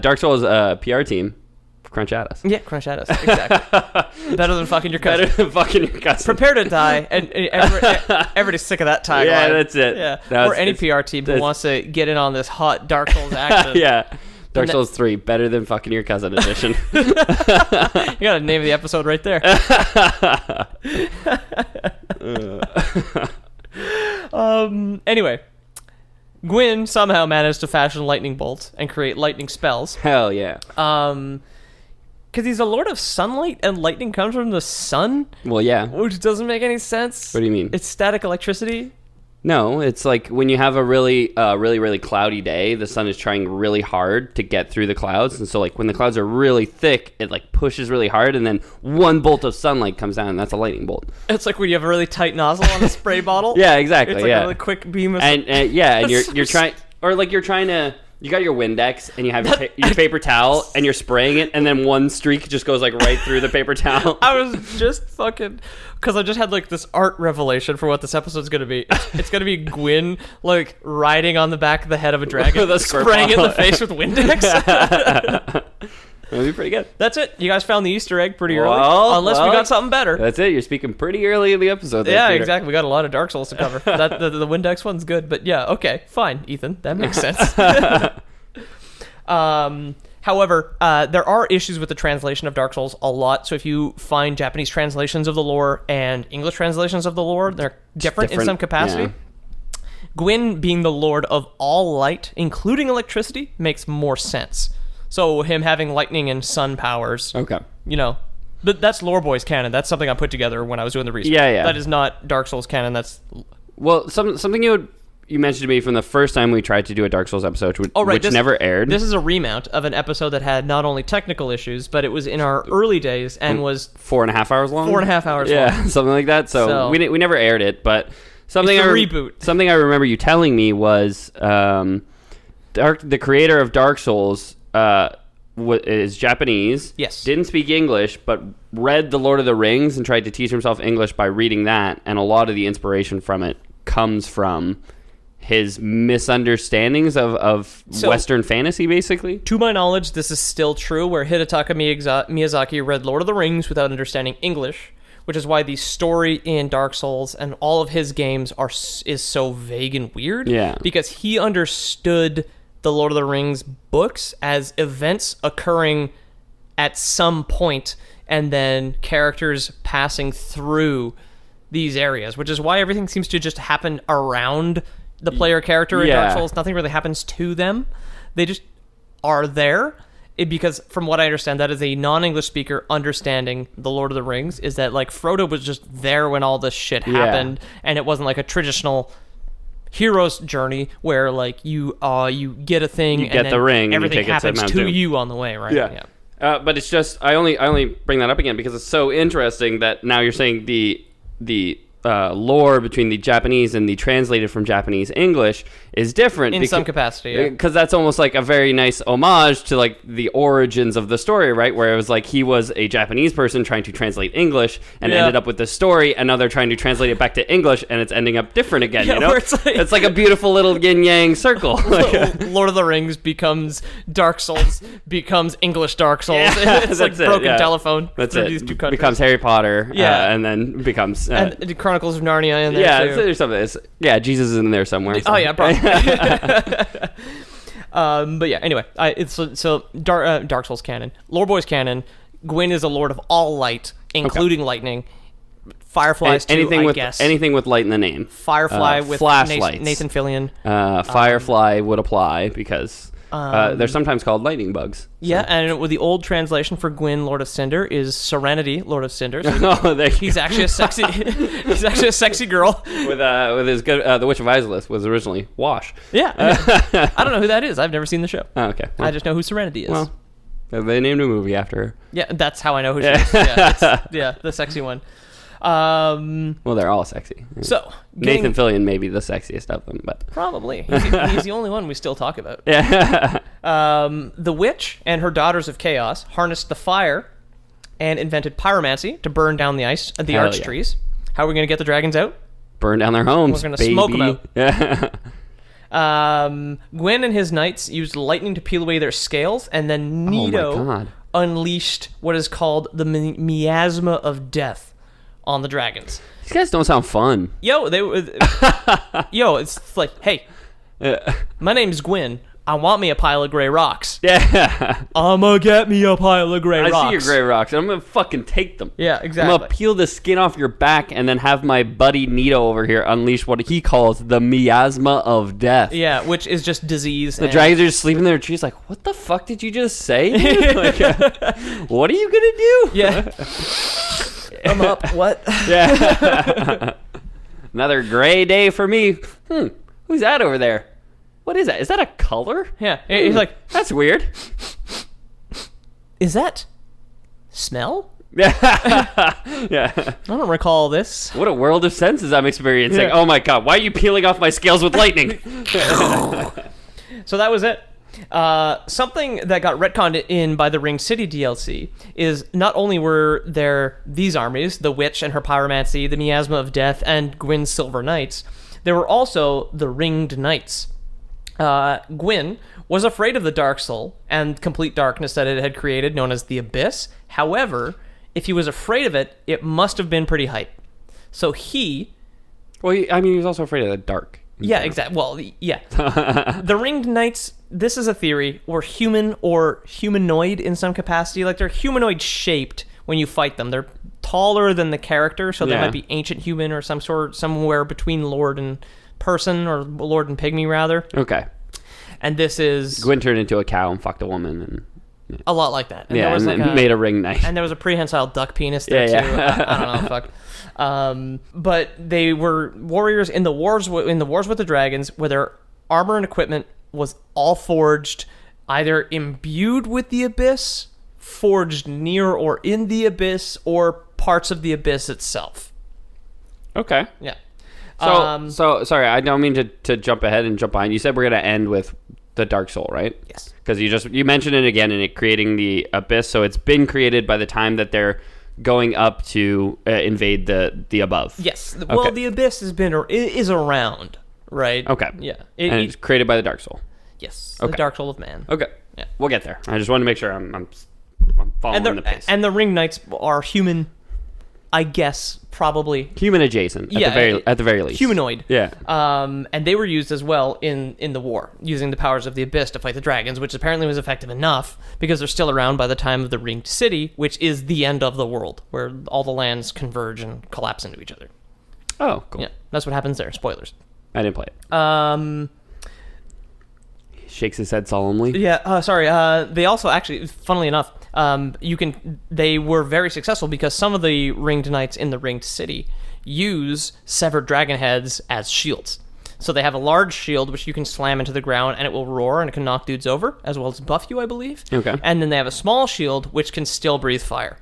[SPEAKER 2] Dark Souls PR team. Crunch at us.
[SPEAKER 1] Yeah, crunch at us. Exactly. Better than fucking your cousin.
[SPEAKER 2] Better than fucking your cousin.
[SPEAKER 1] Prepare to die, and everybody's sick of that tagline.
[SPEAKER 2] Yeah, that's it.
[SPEAKER 1] Yeah,
[SPEAKER 2] No,
[SPEAKER 1] or any PR team who
[SPEAKER 2] that's-
[SPEAKER 1] wants to get in on this hot Dark Souls action.
[SPEAKER 2] Yeah. Dark Souls 3, better than fucking your cousin edition.
[SPEAKER 1] You got to name the episode right there. Anyway, Gwyn somehow managed to fashion lightning bolts and create lightning spells.
[SPEAKER 2] Hell yeah.
[SPEAKER 1] Because he's a lord of sunlight and lightning comes from the sun,
[SPEAKER 2] Well, yeah.
[SPEAKER 1] which doesn't make any sense.
[SPEAKER 2] What do you mean?
[SPEAKER 1] It's static electricity.
[SPEAKER 2] No, it's like when you have a really cloudy day, the sun is trying really hard to get through the clouds. And so, like, when the clouds are really thick, it, like, pushes really hard, and then one bolt of sunlight comes down, and that's a lightning bolt.
[SPEAKER 1] It's like when you have a really tight nozzle on a spray bottle.
[SPEAKER 2] Yeah, exactly,
[SPEAKER 1] It's like
[SPEAKER 2] yeah.
[SPEAKER 1] a really quick beam of...
[SPEAKER 2] And you're trying... Or, like, you're trying to... You got your Windex, and you have your paper towel, and you're spraying it, and then one streak just goes, like, right through the paper towel.
[SPEAKER 1] I was just fucking... Because I just had, like, this art revelation for what this episode's going to be. It's going to be Gwyn, like, riding on the back of the head of a dragon,
[SPEAKER 2] With a squirt
[SPEAKER 1] spraying it in the
[SPEAKER 2] bottle.
[SPEAKER 1] face with Windex.
[SPEAKER 2] That'd be pretty good.
[SPEAKER 1] That's it. You guys found the Easter egg pretty early.
[SPEAKER 2] Well,
[SPEAKER 1] Unless we got something better.
[SPEAKER 2] That's it. You're speaking pretty early in the episode. There,
[SPEAKER 1] Yeah,
[SPEAKER 2] Peter.
[SPEAKER 1] exactly. We got a lot of Dark Souls to cover. The Windex one's good. But yeah, okay. Fine, Ethan. That makes sense. However, there are issues with the translation of Dark Souls a lot. So if you find Japanese translations of the lore and English translations of the lore, they're different in some capacity.
[SPEAKER 2] Yeah.
[SPEAKER 1] Gwyn being the lord of all light, including electricity, makes more sense. So him having lightning and sun powers,
[SPEAKER 2] Okay.
[SPEAKER 1] you know, but that's Lore Boys canon. That's something I put together when I was doing the research.
[SPEAKER 2] Yeah, yeah.
[SPEAKER 1] That is not Dark Souls canon. That's
[SPEAKER 2] Well, something you mentioned to me from the first time we tried to do a Dark Souls episode, which
[SPEAKER 1] this
[SPEAKER 2] never aired.
[SPEAKER 1] This is a remount of an episode that had not only technical issues, but it was in our early days and was
[SPEAKER 2] 4.5 hours long.
[SPEAKER 1] 4.5 hours
[SPEAKER 2] Yeah,
[SPEAKER 1] long.
[SPEAKER 2] something like that. So we never aired it, but something
[SPEAKER 1] It's a
[SPEAKER 2] I
[SPEAKER 1] reboot.
[SPEAKER 2] Something I remember you telling me was the creator of Dark Souls is Japanese.
[SPEAKER 1] Yes.
[SPEAKER 2] Didn't speak English, but read The Lord of the Rings and tried to teach himself English by reading that, and a lot of the inspiration from it comes from his misunderstandings of Western fantasy, basically.
[SPEAKER 1] To my knowledge, this is still true, where Hidetaka Miyazaki read Lord of the Rings without understanding English, which is why the story in Dark Souls and all of his games is so vague and weird.
[SPEAKER 2] Yeah.
[SPEAKER 1] Because he understood the Lord of the Rings books as events occurring at some point and then characters passing through these areas, which is why everything seems to just happen around the player character in Dark
[SPEAKER 2] Yeah.
[SPEAKER 1] Souls. Nothing really happens to them. They just are there. Because from what I understand, that is a non-English speaker understanding the Lord of the Rings, is that like Frodo was just there when all this shit happened, and it wasn't like a traditional hero's journey where like you get a thing,
[SPEAKER 2] You get
[SPEAKER 1] and then
[SPEAKER 2] the ring and you
[SPEAKER 1] everything
[SPEAKER 2] take it to
[SPEAKER 1] happens
[SPEAKER 2] Mount
[SPEAKER 1] to
[SPEAKER 2] Doom.
[SPEAKER 1] you on the way, right?
[SPEAKER 2] Yeah. But it's just I only bring that up again because it's so interesting that now you're saying the lore between the Japanese and the translated from Japanese English is different
[SPEAKER 1] In some capacity, yeah.
[SPEAKER 2] because that's almost like a very nice homage to like the origins of the story, right? Where it was like he was a Japanese person trying to translate English and
[SPEAKER 1] Yeah.
[SPEAKER 2] ended up with this story, and now they're trying to translate it back to English, and it's ending up different again.
[SPEAKER 1] Yeah,
[SPEAKER 2] You know,
[SPEAKER 1] where it's like-
[SPEAKER 2] a beautiful little yin yang circle.
[SPEAKER 1] Lord of the Rings becomes Dark Souls, becomes English Dark Souls.
[SPEAKER 2] Yeah,
[SPEAKER 1] It's like
[SPEAKER 2] that's it,
[SPEAKER 1] broken
[SPEAKER 2] yeah.
[SPEAKER 1] telephone
[SPEAKER 2] That's
[SPEAKER 1] through
[SPEAKER 2] it.
[SPEAKER 1] these two countries.
[SPEAKER 2] Becomes Harry Potter,
[SPEAKER 1] Yeah.
[SPEAKER 2] and then becomes
[SPEAKER 1] and the Chronicles of Narnia in there
[SPEAKER 2] yeah,
[SPEAKER 1] too.
[SPEAKER 2] there's something. Jesus is in there somewhere. so.
[SPEAKER 1] Oh yeah, probably. But yeah, anyway, Dark Souls canon, Lore Boys canon. Gwyn is a lord of all light, including lightning. Fireflies too,
[SPEAKER 2] anything
[SPEAKER 1] I
[SPEAKER 2] with
[SPEAKER 1] guess.
[SPEAKER 2] anything with light in the name.
[SPEAKER 1] Firefly with
[SPEAKER 2] flashlights.
[SPEAKER 1] Nathan Fillion.
[SPEAKER 2] Firefly would apply because they're sometimes called lightning bugs. So.
[SPEAKER 1] Yeah, and with the old translation for Gwyn, Lord of Cinder, is Serenity, Lord of Cinder. So
[SPEAKER 2] Oh, there you
[SPEAKER 1] he's actually a sexy. He's actually a sexy girl.
[SPEAKER 2] with his good. The Witch of Izalith was originally Wash.
[SPEAKER 1] Yeah, I don't know who that is. I've never seen the show.
[SPEAKER 2] Oh, okay.
[SPEAKER 1] I just know who Serenity is.
[SPEAKER 2] Well, they named a movie after her.
[SPEAKER 1] Yeah, that's how I know who she is. Yeah, the sexy one.
[SPEAKER 2] Well, they're all sexy.
[SPEAKER 1] So
[SPEAKER 2] Nathan Fillion may be the sexiest of them, but
[SPEAKER 1] probably he's the only one we still talk about.
[SPEAKER 2] yeah.
[SPEAKER 1] The witch and her daughters of chaos harnessed the fire and invented pyromancy to burn down the ice the
[SPEAKER 2] Hell
[SPEAKER 1] arch
[SPEAKER 2] yeah.
[SPEAKER 1] trees. How are we going to get the dragons out?
[SPEAKER 2] Burn down their homes.
[SPEAKER 1] We're gonna
[SPEAKER 2] baby.
[SPEAKER 1] smoke 'em out.
[SPEAKER 2] Yeah.
[SPEAKER 1] Gwyn and his knights used lightning to peel away their scales, and then
[SPEAKER 2] my
[SPEAKER 1] Nito
[SPEAKER 2] God.
[SPEAKER 1] unleashed what is called the miasma of death on the dragons.
[SPEAKER 2] These guys don't sound fun.
[SPEAKER 1] Yo, it's like, hey, my name's Gwyn. I want me a pile of gray rocks.
[SPEAKER 2] Yeah.
[SPEAKER 1] I'ma get me a pile of gray rocks.
[SPEAKER 2] I see your gray rocks, and I'm gonna fucking take them.
[SPEAKER 1] Yeah,
[SPEAKER 2] I'm
[SPEAKER 1] exactly.
[SPEAKER 2] gonna peel the skin off your back, and then have my buddy Nito over here unleash what he calls the miasma of death.
[SPEAKER 1] Yeah, which is just disease.
[SPEAKER 2] The dragons are just sleeping in their trees, like, what the fuck did you just say, dude? Like, what are you gonna do?
[SPEAKER 1] Yeah. I'm up. What?
[SPEAKER 2] Yeah. Another gray day for me. Who's that over there? What is that? Is that a color?
[SPEAKER 1] Yeah. He's like,
[SPEAKER 2] That's weird.
[SPEAKER 1] is that smell?
[SPEAKER 2] Yeah.
[SPEAKER 1] I don't recall this.
[SPEAKER 2] What a world of senses I'm experiencing.
[SPEAKER 1] Yeah.
[SPEAKER 2] Oh my god, why are you peeling off my scales with lightning?
[SPEAKER 1] So that was it. Something that got retconned in by the Ring City DLC is not only were there these armies, the Witch and her Pyromancy, the Miasma of Death, and Gwyn's Silver Knights, there were also the Ringed Knights. Gwyn was afraid of the Dark Soul and complete darkness that it had created, known as the Abyss. However, if he was afraid of it, it must have been pretty hype. So he...
[SPEAKER 2] Well, he was also afraid of the dark.
[SPEAKER 1] Yeah, exactly. Well, yeah. The Ringed Knights, this is a theory, were human or humanoid in some capacity. Like, they're humanoid shaped when you fight them. They're taller than the character, so they
[SPEAKER 2] Yeah.
[SPEAKER 1] might be ancient human or somewhere between Lord and person, or Lord and Pygmy, rather.
[SPEAKER 2] Okay.
[SPEAKER 1] And this is
[SPEAKER 2] Gwyn turned into a cow and fucked a woman, and
[SPEAKER 1] a lot like that. And
[SPEAKER 2] yeah,
[SPEAKER 1] there was
[SPEAKER 2] and
[SPEAKER 1] like
[SPEAKER 2] made a ring knight.
[SPEAKER 1] and there was a prehensile duck penis there
[SPEAKER 2] Yeah,
[SPEAKER 1] too.
[SPEAKER 2] yeah.
[SPEAKER 1] I don't know, fuck. But they were warriors in the wars with the dragons, where their armor and equipment was all forged, either imbued with the abyss, forged near or in the abyss, or parts of the abyss itself.
[SPEAKER 2] Okay.
[SPEAKER 1] Yeah.
[SPEAKER 2] So sorry, I don't mean to jump ahead and jump behind. You said we're gonna end with the Dark Soul, right?
[SPEAKER 1] Yes.
[SPEAKER 2] Because you mentioned it again in it creating the abyss, so it's been created by the time that they're going up to invade the above.
[SPEAKER 1] Yes. Well,
[SPEAKER 2] Okay.
[SPEAKER 1] the abyss is around, right?
[SPEAKER 2] Okay.
[SPEAKER 1] Yeah.
[SPEAKER 2] And it's created by the Dark Soul.
[SPEAKER 1] Yes.
[SPEAKER 2] Okay.
[SPEAKER 1] The Dark Soul of Man.
[SPEAKER 2] Okay.
[SPEAKER 1] Yeah.
[SPEAKER 2] We'll get there. I just want to make sure I'm following the pace.
[SPEAKER 1] And the Ring Knights are human, I guess, probably
[SPEAKER 2] Human adjacent, at the very least.
[SPEAKER 1] humanoid.
[SPEAKER 2] Yeah.
[SPEAKER 1] And they were used as well in the war, using the powers of the Abyss to fight the dragons, which apparently was effective enough because they're still around by the time of the Ringed City, which is the end of the world, where all the lands converge and collapse into each other.
[SPEAKER 2] Oh, cool.
[SPEAKER 1] Yeah, that's what happens there. Spoilers.
[SPEAKER 2] I didn't play it. He shakes his head solemnly.
[SPEAKER 1] Yeah, sorry. They also actually, funnily enough, they were very successful because some of the Ringed Knights in the Ringed City use severed dragon heads as shields. So they have a large shield which you can slam into the ground and it will roar and it can knock dudes over, as well as buff you, I believe.
[SPEAKER 2] Okay.
[SPEAKER 1] And then they have a small shield which can still breathe fire.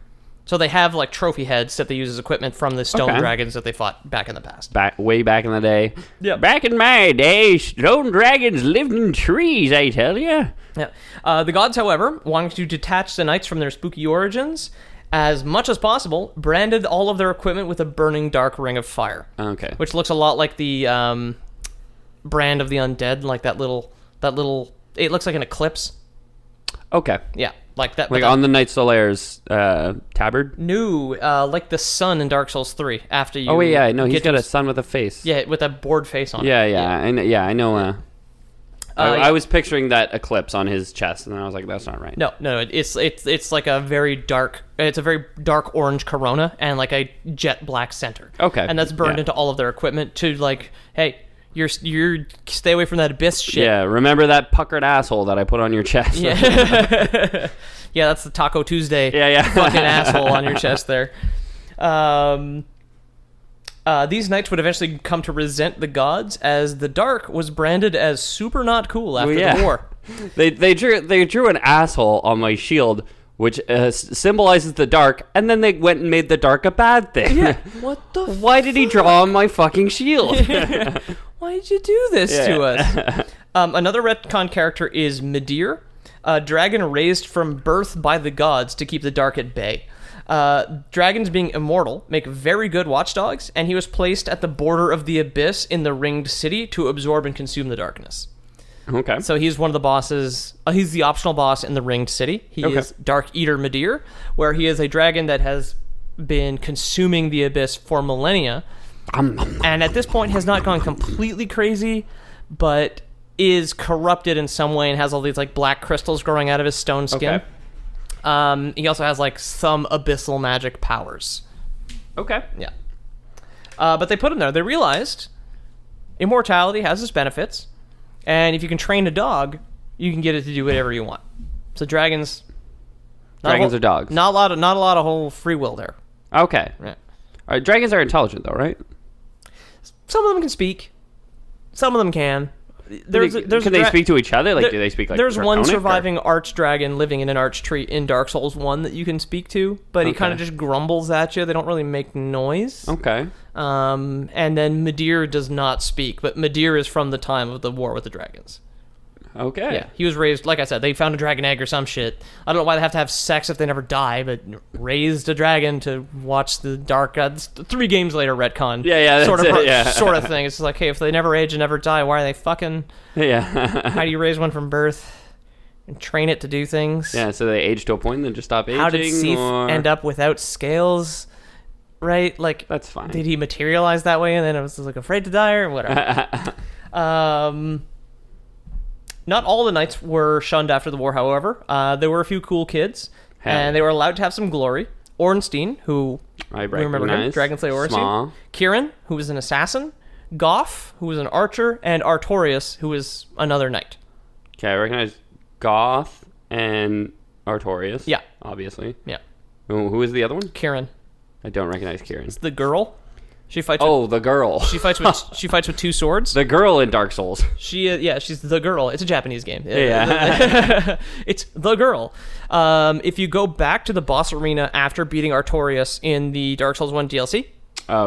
[SPEAKER 1] So they have like trophy heads that they use as equipment from the stone
[SPEAKER 2] Okay.
[SPEAKER 1] dragons that they fought back in the past.
[SPEAKER 2] Way back in the day.
[SPEAKER 1] Yeah.
[SPEAKER 2] Back in my day, stone dragons lived in trees, I tell you.
[SPEAKER 1] Yeah. The gods, however, wanting to detach the knights from their spooky origins as much as possible, branded all of their equipment with a burning dark ring of fire.
[SPEAKER 2] Okay.
[SPEAKER 1] Which looks a lot like the brand of the undead, like that little. It looks like an eclipse.
[SPEAKER 2] Okay.
[SPEAKER 1] Yeah, like that.
[SPEAKER 2] Like on the Knight Solaire's tabard?
[SPEAKER 1] New, like the sun in Dark Souls 3. After you.
[SPEAKER 2] Oh, wait, yeah. No, he's
[SPEAKER 1] get
[SPEAKER 2] got
[SPEAKER 1] to-
[SPEAKER 2] a sun with a face.
[SPEAKER 1] Yeah, with that bored face on
[SPEAKER 2] Yeah,
[SPEAKER 1] it.
[SPEAKER 2] yeah. I know. I was picturing that eclipse on his chest, and I was like, that's not right.
[SPEAKER 1] No, it's like a very dark. It's a very dark orange corona and like a jet black center.
[SPEAKER 2] Okay.
[SPEAKER 1] And that's burned into all of their equipment to like, hey, you're stay away from that abyss shit.
[SPEAKER 2] Yeah, remember that puckered asshole that I put on your chest?
[SPEAKER 1] Yeah. Yeah, that's the Taco Tuesday.
[SPEAKER 2] Yeah.
[SPEAKER 1] Fucking asshole on your chest there. These knights would eventually come to resent the gods, as the Dark was branded as super not cool after the war.
[SPEAKER 2] They drew an asshole on my shield, which symbolizes the Dark, and then they went and made the Dark a bad thing.
[SPEAKER 1] Yeah. What the?
[SPEAKER 2] Why did he draw on my fucking shield?
[SPEAKER 1] Why did you do this to us? Another retcon character is Midir, a dragon raised from birth by the gods to keep the Dark at bay. Dragons, being immortal, make very good watchdogs, and he was placed at the border of the abyss in the ringed city to absorb and consume the darkness.
[SPEAKER 2] Okay.
[SPEAKER 1] So he's one of the bosses. He's the optional boss in the ringed city. He is Dark Eater Midir, where he is a dragon that has been consuming the abyss for millennia, and at this point has not gone completely crazy, but is corrupted in some way and has all these like black crystals growing out of his stone skin.
[SPEAKER 2] Okay.
[SPEAKER 1] He also has like some abyssal magic powers.
[SPEAKER 2] Okay.
[SPEAKER 1] Yeah. But they put him there. They realized immortality has its benefits, and if you can train a dog, you can get it to do whatever you want. So dragons
[SPEAKER 2] Are dogs.
[SPEAKER 1] Not a lot of whole free will there.
[SPEAKER 2] Okay.
[SPEAKER 1] Yeah.
[SPEAKER 2] All right, dragons are intelligent though, right?
[SPEAKER 1] Some of them can speak. Some of them can.
[SPEAKER 2] Can they speak to each other? Like, do they speak like
[SPEAKER 1] There's one
[SPEAKER 2] Draconic,
[SPEAKER 1] surviving arch dragon living in an arch tree in Dark Souls 1 that you can speak to, but he kind of just grumbles at you. They don't really make noise.
[SPEAKER 2] Okay.
[SPEAKER 1] And then Midir does not speak, but Midir is from the time of the War with the Dragons.
[SPEAKER 2] Okay.
[SPEAKER 1] Yeah, he was raised, like I said, they found a dragon egg or some shit. I don't know why they have to have sex if they never die, but raised a dragon to watch the Dark Gods. 3 games later, retcon.
[SPEAKER 2] Yeah,
[SPEAKER 1] sort of,
[SPEAKER 2] that's it, yeah.
[SPEAKER 1] sort of thing. It's like, hey, if they never age and never die, why are they fucking?
[SPEAKER 2] Yeah.
[SPEAKER 1] How do you raise one from birth and train it to do things?
[SPEAKER 2] Yeah, so they age to a point and then just stop aging.
[SPEAKER 1] How did Seath end up without scales? Right? Like,
[SPEAKER 2] that's fine.
[SPEAKER 1] Did he materialize that way and then I was like afraid to die or whatever? Not all the knights were shunned after the war, however. There were a few cool kids, and they were allowed to have some glory. Ornstein, who
[SPEAKER 2] I
[SPEAKER 1] remember him, Dragonslayer Ornstein.
[SPEAKER 2] Small.
[SPEAKER 1] Kieran, who was an assassin. Goff, who was an archer. And Artorias, who was another knight.
[SPEAKER 2] Okay, I recognize Goth and Artorias.
[SPEAKER 1] Yeah.
[SPEAKER 2] Obviously.
[SPEAKER 1] Yeah.
[SPEAKER 2] Who is the other one?
[SPEAKER 1] Kieran.
[SPEAKER 2] I don't recognize Kieran.
[SPEAKER 1] It's the girl. She fights.
[SPEAKER 2] The girl.
[SPEAKER 1] She fights with 2 swords.
[SPEAKER 2] The girl in Dark Souls.
[SPEAKER 1] She's the girl. It's a Japanese game.
[SPEAKER 2] Yeah.
[SPEAKER 1] It's the girl. If you go back to the boss arena after beating Artorias in the Dark Souls 1 DLC,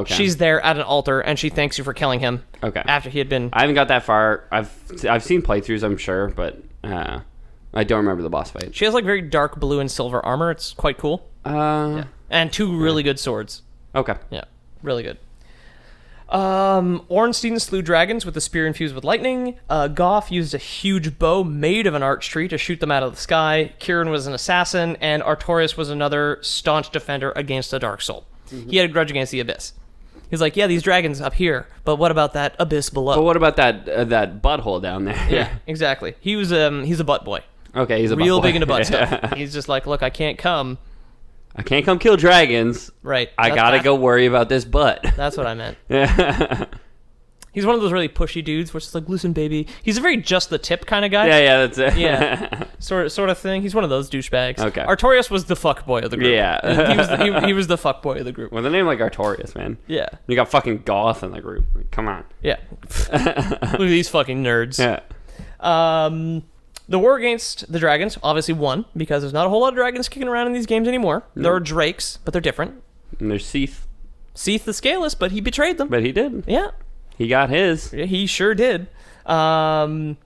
[SPEAKER 1] she's there at an altar and she thanks you for killing him.
[SPEAKER 2] Okay.
[SPEAKER 1] After he had been.
[SPEAKER 2] I haven't got that far. I've seen playthroughs, I'm sure, but I don't remember the boss fight.
[SPEAKER 1] She has like very dark blue and silver armor. It's quite cool. And 2 really good swords.
[SPEAKER 2] Okay.
[SPEAKER 1] Yeah, really good. Ornstein slew dragons with a spear infused with lightning. Goff used a huge bow made of an arch tree to shoot them out of the sky. Kieran was an assassin, and Artorias was another staunch defender against the Dark Soul. Mm-hmm. He had a grudge against the Abyss. He's like, yeah, these dragons up here, but what about that abyss below?
[SPEAKER 2] But what about that butthole down there?
[SPEAKER 1] Yeah, exactly. He's a butt boy.
[SPEAKER 2] Okay, he's a
[SPEAKER 1] real
[SPEAKER 2] butt boy.
[SPEAKER 1] big into butt stuff. He's just like, look, I can't come
[SPEAKER 2] kill dragons.
[SPEAKER 1] Right.
[SPEAKER 2] I gotta go worry about this butt.
[SPEAKER 1] That's what I meant.
[SPEAKER 2] Yeah.
[SPEAKER 1] He's one of those really pushy dudes where it's just like, listen, baby. He's a very just the tip kind of guy.
[SPEAKER 2] Yeah, that's it.
[SPEAKER 1] Yeah. sort of thing. He's one of those douchebags.
[SPEAKER 2] Okay.
[SPEAKER 1] Artorias was the fuck boy of the group.
[SPEAKER 2] Yeah.
[SPEAKER 1] he was the fuck boy of the group.
[SPEAKER 2] With a name like Artorias, man.
[SPEAKER 1] Yeah.
[SPEAKER 2] You got fucking Goth in the group. Like, come on.
[SPEAKER 1] Yeah. Look at these fucking nerds.
[SPEAKER 2] Yeah.
[SPEAKER 1] The war against the dragons obviously won, because there's not a whole lot of dragons kicking around in these games anymore. No. There are drakes, but they're different.
[SPEAKER 2] And there's Seath.
[SPEAKER 1] Seath the Scaleless, but he betrayed them.
[SPEAKER 2] But he did.
[SPEAKER 1] Yeah.
[SPEAKER 2] He got his.
[SPEAKER 1] Yeah, he sure did. For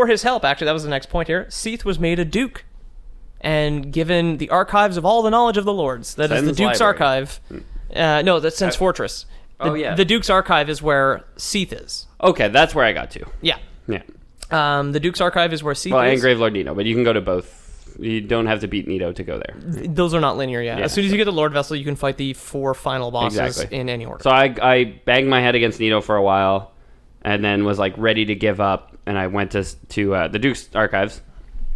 [SPEAKER 1] his help, actually, that was the next point here, Seath was made a duke and given the archives of all the knowledge of the lords. That is the Duke's Archive. No, that's Sen's Fortress. The Duke's Archive is where Seath is.
[SPEAKER 2] Okay, that's where I got to.
[SPEAKER 1] Yeah.
[SPEAKER 2] Yeah.
[SPEAKER 1] The Duke's Archive is where Seath is.
[SPEAKER 2] And Gravelord Nito, but you can go to both. You don't have to beat Nito to go there.
[SPEAKER 1] Those are not linear, yeah. As soon as you get the Lord Vessel, you can fight the 4 final bosses in any order.
[SPEAKER 2] So I banged my head against Nito for a while, and then was like ready to give up. And I went to the Duke's archives,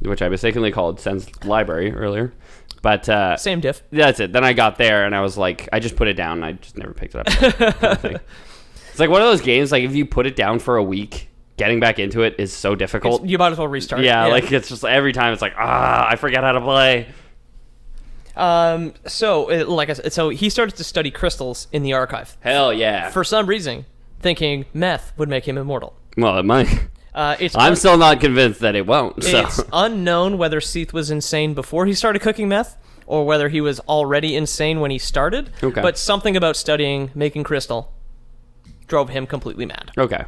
[SPEAKER 2] which I mistakenly called Sen's library earlier. But
[SPEAKER 1] same diff.
[SPEAKER 2] That's it. Then I got there and I was like, I just put it down and I just never picked it up. It's like one of those games, like if you put it down for a week, getting back into it is so difficult.
[SPEAKER 1] You might as well restart.
[SPEAKER 2] Yeah, like it's just every time it's like, I forget how to play.
[SPEAKER 1] So like I said, so he started to study crystals in the archive.
[SPEAKER 2] Hell yeah.
[SPEAKER 1] For some reason, thinking meth would make him immortal.
[SPEAKER 2] Well, it might.
[SPEAKER 1] I'm
[SPEAKER 2] still not convinced that it won't. So.
[SPEAKER 1] It's unknown whether Seath was insane before he started cooking meth, or whether he was already insane when he started.
[SPEAKER 2] Okay.
[SPEAKER 1] But something about studying making crystal drove him completely mad.
[SPEAKER 2] Okay.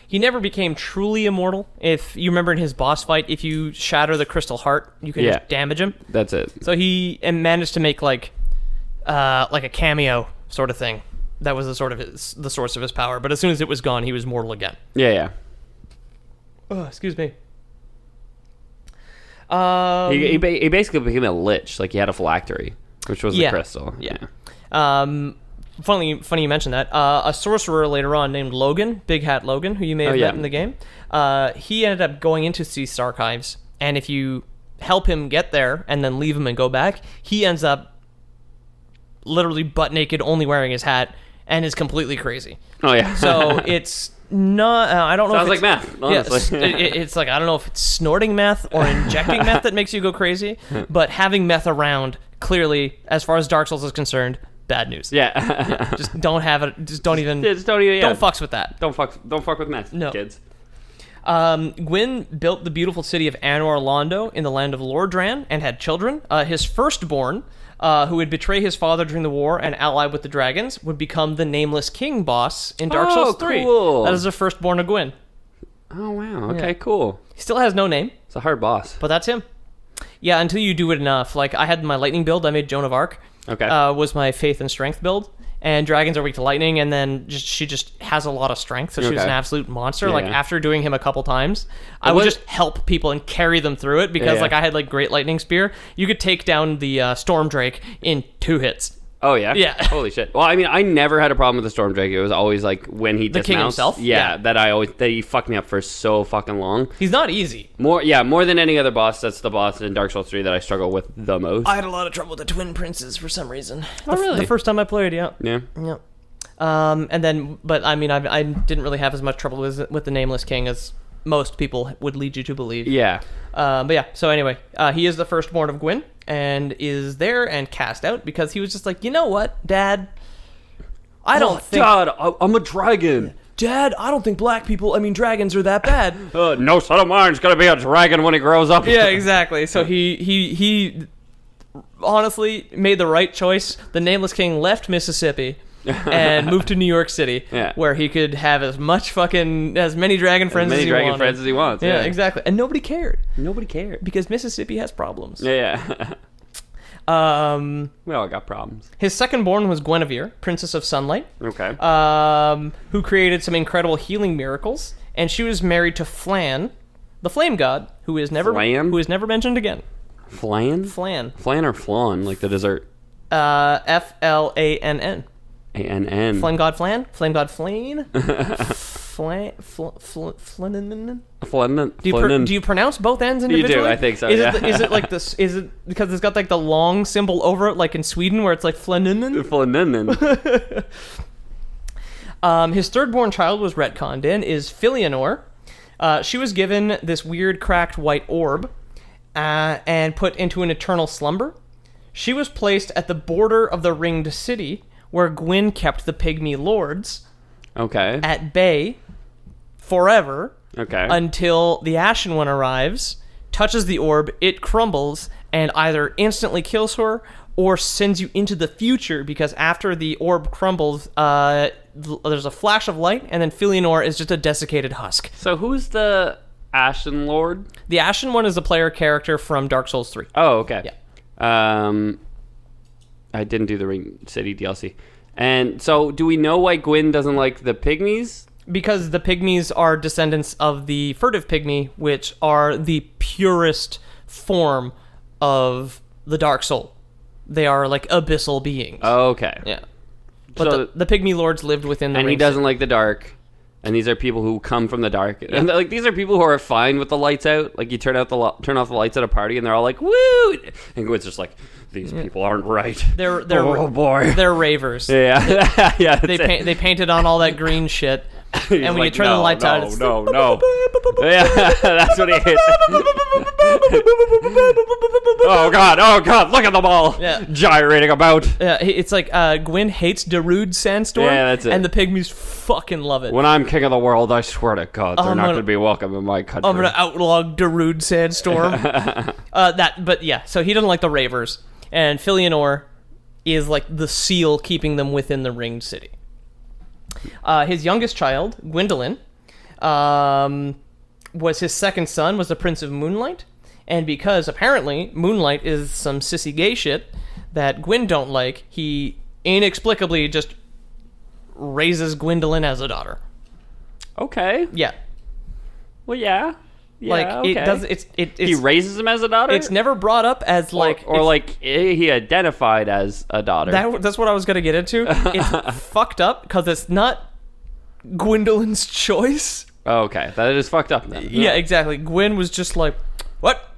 [SPEAKER 1] He never became truly immortal. If you remember in his boss fight, if you shatter the crystal heart, you can just damage him.
[SPEAKER 2] That's it.
[SPEAKER 1] So he managed to make like a cameo sort of thing. That was the source of his power. But as soon as it was gone, he was mortal again.
[SPEAKER 2] Yeah.
[SPEAKER 1] Oh, excuse me.
[SPEAKER 2] He basically became a lich. Like he had a phylactery, which was the crystal.
[SPEAKER 1] Yeah. Funny you mentioned that. A sorcerer later on named Logan, Big Hat Logan, who you may have met in the game, he ended up going into Seath's archives, and if you help him get there and then leave him and go back, he ends up literally butt naked, only wearing his hat, and is completely crazy.
[SPEAKER 2] Oh yeah.
[SPEAKER 1] So it's not. I don't know.
[SPEAKER 2] Sounds
[SPEAKER 1] if it's,
[SPEAKER 2] like meth. Honestly.
[SPEAKER 1] It's like I don't know if it's snorting meth or injecting meth that makes you go crazy, but having meth around clearly, as far as Dark Souls is concerned, bad news.
[SPEAKER 2] Yeah.
[SPEAKER 1] Just don't have it. Just don't even.
[SPEAKER 2] Don't
[SPEAKER 1] fucks with that.
[SPEAKER 2] Don't fuck with meth, kids.
[SPEAKER 1] Gwyn built the beautiful city of Anor Londo in the land of Lordran and had children. His firstborn, who would betray his father during the war and ally with the dragons, would become the Nameless King boss in Dark Souls 3.
[SPEAKER 2] Cool.
[SPEAKER 1] That is the firstborn of Gwyn.
[SPEAKER 2] Oh, wow. Okay, cool.
[SPEAKER 1] He still has no name.
[SPEAKER 2] It's a hard boss.
[SPEAKER 1] But that's him. Yeah, until you do it enough. Like, I had my lightning build. I made Joan of Arc.
[SPEAKER 2] Okay.
[SPEAKER 1] Was my faith and strength build. And dragons are weak to lightning, and then she just has a lot of strength, so she was an absolute monster.
[SPEAKER 2] Yeah.
[SPEAKER 1] Like, after doing him a couple times, I would just help people and carry them through it, because like I had like Great Lightning Spear. You could take down the Storm Drake in 2 hits.
[SPEAKER 2] Oh, yeah?
[SPEAKER 1] Yeah.
[SPEAKER 2] Holy shit. Well, I mean, I never had a problem with the Storm Drake. It was always like when he dismounts.
[SPEAKER 1] The king himself?
[SPEAKER 2] Yeah, that he fucked me up for so fucking long.
[SPEAKER 1] He's not easy.
[SPEAKER 2] More than any other boss. That's the boss in Dark Souls 3 that I struggle with the most.
[SPEAKER 1] I had a lot of trouble with the Twin Princes for some reason.
[SPEAKER 2] Really?
[SPEAKER 1] The first time I played, yeah.
[SPEAKER 2] Yeah.
[SPEAKER 1] And then, but I mean, I didn't really have as much trouble with the Nameless King as most people would lead you to believe.
[SPEAKER 2] Yeah.
[SPEAKER 1] But yeah, so anyway, he is the firstborn of Gwyn and is there and cast out because he was just like, you know what, Dad? I don't think...
[SPEAKER 2] Dad, I'm a dragon.
[SPEAKER 1] Dad, I don't think dragons are that bad.
[SPEAKER 2] No son of mine's gonna be a dragon when he grows up.
[SPEAKER 1] Yeah, exactly. So he honestly made the right choice. The Nameless King left Mississippi and moved to New York City, where he could have as many dragon friends as he wants. Yeah, exactly. And nobody cared. Because Mississippi has problems.
[SPEAKER 2] Yeah. We all got problems.
[SPEAKER 1] His second-born was Guinevere, Princess of Sunlight.
[SPEAKER 2] Okay.
[SPEAKER 1] Who created some incredible healing miracles, and she was married to Flann, the flame god, who is never mentioned again.
[SPEAKER 2] Flann?
[SPEAKER 1] Flann.
[SPEAKER 2] Flann or flan, like the dessert?
[SPEAKER 1] Flann.
[SPEAKER 2] A-N-N.
[SPEAKER 1] Flame god Flann? Flame god Flane? Flann? Do you pronounce both ends individually?
[SPEAKER 2] You do, I think so,
[SPEAKER 1] Is it like this? Is it because it's got like the long symbol over it, like in Sweden, where it's like Flaninen? His third-born child was retconned in, is Filianor. She was given this weird cracked white orb and put into an eternal slumber. She was placed at the border of the Ringed City, where Gwyn kept the Pygmy Lords at bay forever until the Ashen One arrives, touches the orb, it crumbles, and either instantly kills her or sends you into the future, because after the orb crumbles, there's a flash of light, and then Filianor is just a desiccated husk.
[SPEAKER 2] So who's the Ashen Lord?
[SPEAKER 1] The Ashen One is a player character from Dark Souls 3.
[SPEAKER 2] Oh, okay.
[SPEAKER 1] Yeah.
[SPEAKER 2] I didn't do the Ring City DLC. And so, do we know why Gwyn doesn't like the Pygmies?
[SPEAKER 1] Because the Pygmies are descendants of the Furtive Pygmy, which are the purest form of the Dark Soul. They are like abyssal beings.
[SPEAKER 2] Okay.
[SPEAKER 1] Yeah. But so, the Pygmy Lords lived within the
[SPEAKER 2] And
[SPEAKER 1] Ring
[SPEAKER 2] he doesn't
[SPEAKER 1] City.
[SPEAKER 2] like the dark. And these are people who come from the dark, and like these are people who are fine with the lights out. Like you turn off the lights at a party, and they're all like, "Woo!" And Gwyn's just like, "These people aren't right."
[SPEAKER 1] They're
[SPEAKER 2] oh boy,
[SPEAKER 1] they're ravers.
[SPEAKER 2] Yeah, yeah.
[SPEAKER 1] They painted on all that green shit, and when you turn the lights out, it's
[SPEAKER 2] no. Yeah, that's what he hates. Oh god, look at them all gyrating about.
[SPEAKER 1] Yeah, it's like Gwyn hates Darude Sandstorm.
[SPEAKER 2] Yeah, that's it.
[SPEAKER 1] And the pygmies fucking love it.
[SPEAKER 2] When I'm king of the world, I swear to God, they're not going to be welcome in my country.
[SPEAKER 1] I'm gonna outlaw Darude Sandstorm. So he doesn't like the ravers, and Filianor is like the seal keeping them within the ringed city. His youngest child, Gwyndolin, was his second son, was the Prince of Moonlight, and because apparently Moonlight is some sissy gay shit that Gwyn don't like, he inexplicably just raises Gwyndolin as a daughter.
[SPEAKER 2] Okay.
[SPEAKER 1] Yeah.
[SPEAKER 2] Well, yeah. Yeah,
[SPEAKER 1] like
[SPEAKER 2] okay.
[SPEAKER 1] it does. It's
[SPEAKER 2] he raises him as a daughter.
[SPEAKER 1] It's never brought up as like
[SPEAKER 2] or like he identified as a daughter.
[SPEAKER 1] That's what I was gonna get into. It's fucked up because it's not Gwyndolin's choice.
[SPEAKER 2] Oh, okay, that is fucked up then.
[SPEAKER 1] Yeah, exactly. Gwyn was just like, "What?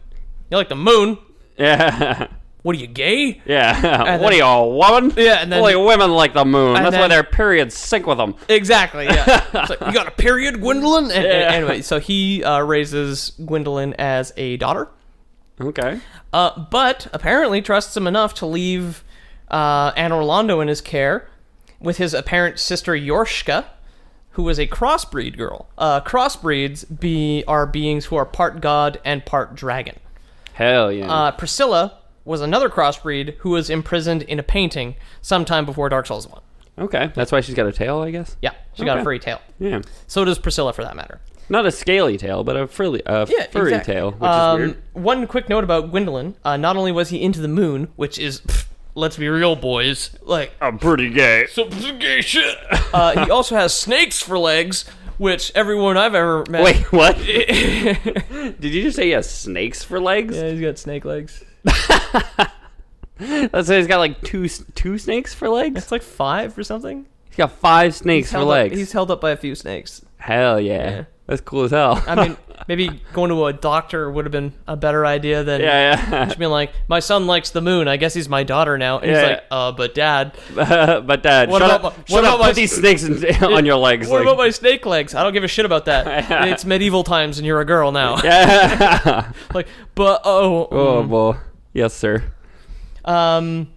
[SPEAKER 1] You like the moon?
[SPEAKER 2] Yeah."
[SPEAKER 1] What are you, gay?
[SPEAKER 2] Yeah. What are you, a woman?
[SPEAKER 1] Yeah, and then
[SPEAKER 2] only women like the moon. That's why
[SPEAKER 1] then,
[SPEAKER 2] their periods sync with them.
[SPEAKER 1] Exactly. Yeah. It's like, you got a period, Gwyndolin? Anyway, so he raises Gwyndolin as a daughter.
[SPEAKER 2] Okay.
[SPEAKER 1] But apparently trusts him enough to leave Anne Orlando in his care with his apparent sister Yorshka, who is a crossbreed girl. Crossbreeds are beings who are part god and part dragon.
[SPEAKER 2] Hell yeah.
[SPEAKER 1] Priscilla was another crossbreed who was imprisoned in a painting sometime before Dark Souls 1.
[SPEAKER 2] Okay, that's why she's got a tail, I guess?
[SPEAKER 1] Yeah, she got a furry tail.
[SPEAKER 2] Yeah.
[SPEAKER 1] So does Priscilla, for that matter.
[SPEAKER 2] Not a scaly tail, but a furry
[SPEAKER 1] exactly.
[SPEAKER 2] tail, which is weird.
[SPEAKER 1] One quick note about Gwyndolin. Not only was he into the moon, which is, let's be real, boys, like...
[SPEAKER 2] I'm pretty gay.
[SPEAKER 1] Some gay shit. He also has snakes for legs, which everyone I've ever met...
[SPEAKER 2] Wait, what? Did you just say he has snakes for legs?
[SPEAKER 1] Yeah, he's got snake legs.
[SPEAKER 2] Let's say he's got like two snakes for legs?
[SPEAKER 1] It's like 5 or something.
[SPEAKER 2] He's got 5 snakes for legs.
[SPEAKER 1] He's held up by a few snakes.
[SPEAKER 2] Hell yeah. That's cool as hell.
[SPEAKER 1] I mean, maybe going to a doctor would have been a better idea than just being like, my son likes the moon. I guess he's my daughter now. And he's like, but dad.
[SPEAKER 2] But dad, shut up, put these snakes on your legs.
[SPEAKER 1] What about my snake legs? I don't give a shit about that. It's medieval times and you're a girl now.
[SPEAKER 2] Yeah.
[SPEAKER 1] Like, but,
[SPEAKER 2] Oh, boy. Yes, sir.
[SPEAKER 1] Now,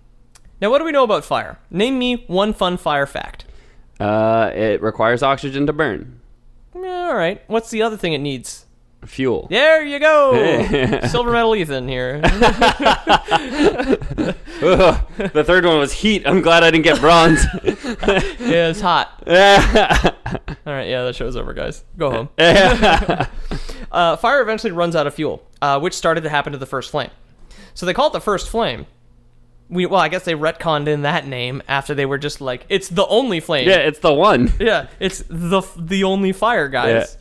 [SPEAKER 1] what do we know about fire? Name me one fun fire fact.
[SPEAKER 2] It requires oxygen to burn.
[SPEAKER 1] Yeah, all right. What's the other thing it needs?
[SPEAKER 2] Fuel.
[SPEAKER 1] There you go. Silver medal Ethan here.
[SPEAKER 2] The third one was heat. I'm glad I didn't get bronze.
[SPEAKER 1] Yeah, it's hot. All right, yeah, that show's over, guys. Go home. Fire eventually runs out of fuel, which started to happen to the first flame. So they call it the first flame. I guess they retconned in that name after they were just like, it's the only flame.
[SPEAKER 2] Yeah, it's the one.
[SPEAKER 1] Yeah, it's the only fire, guys.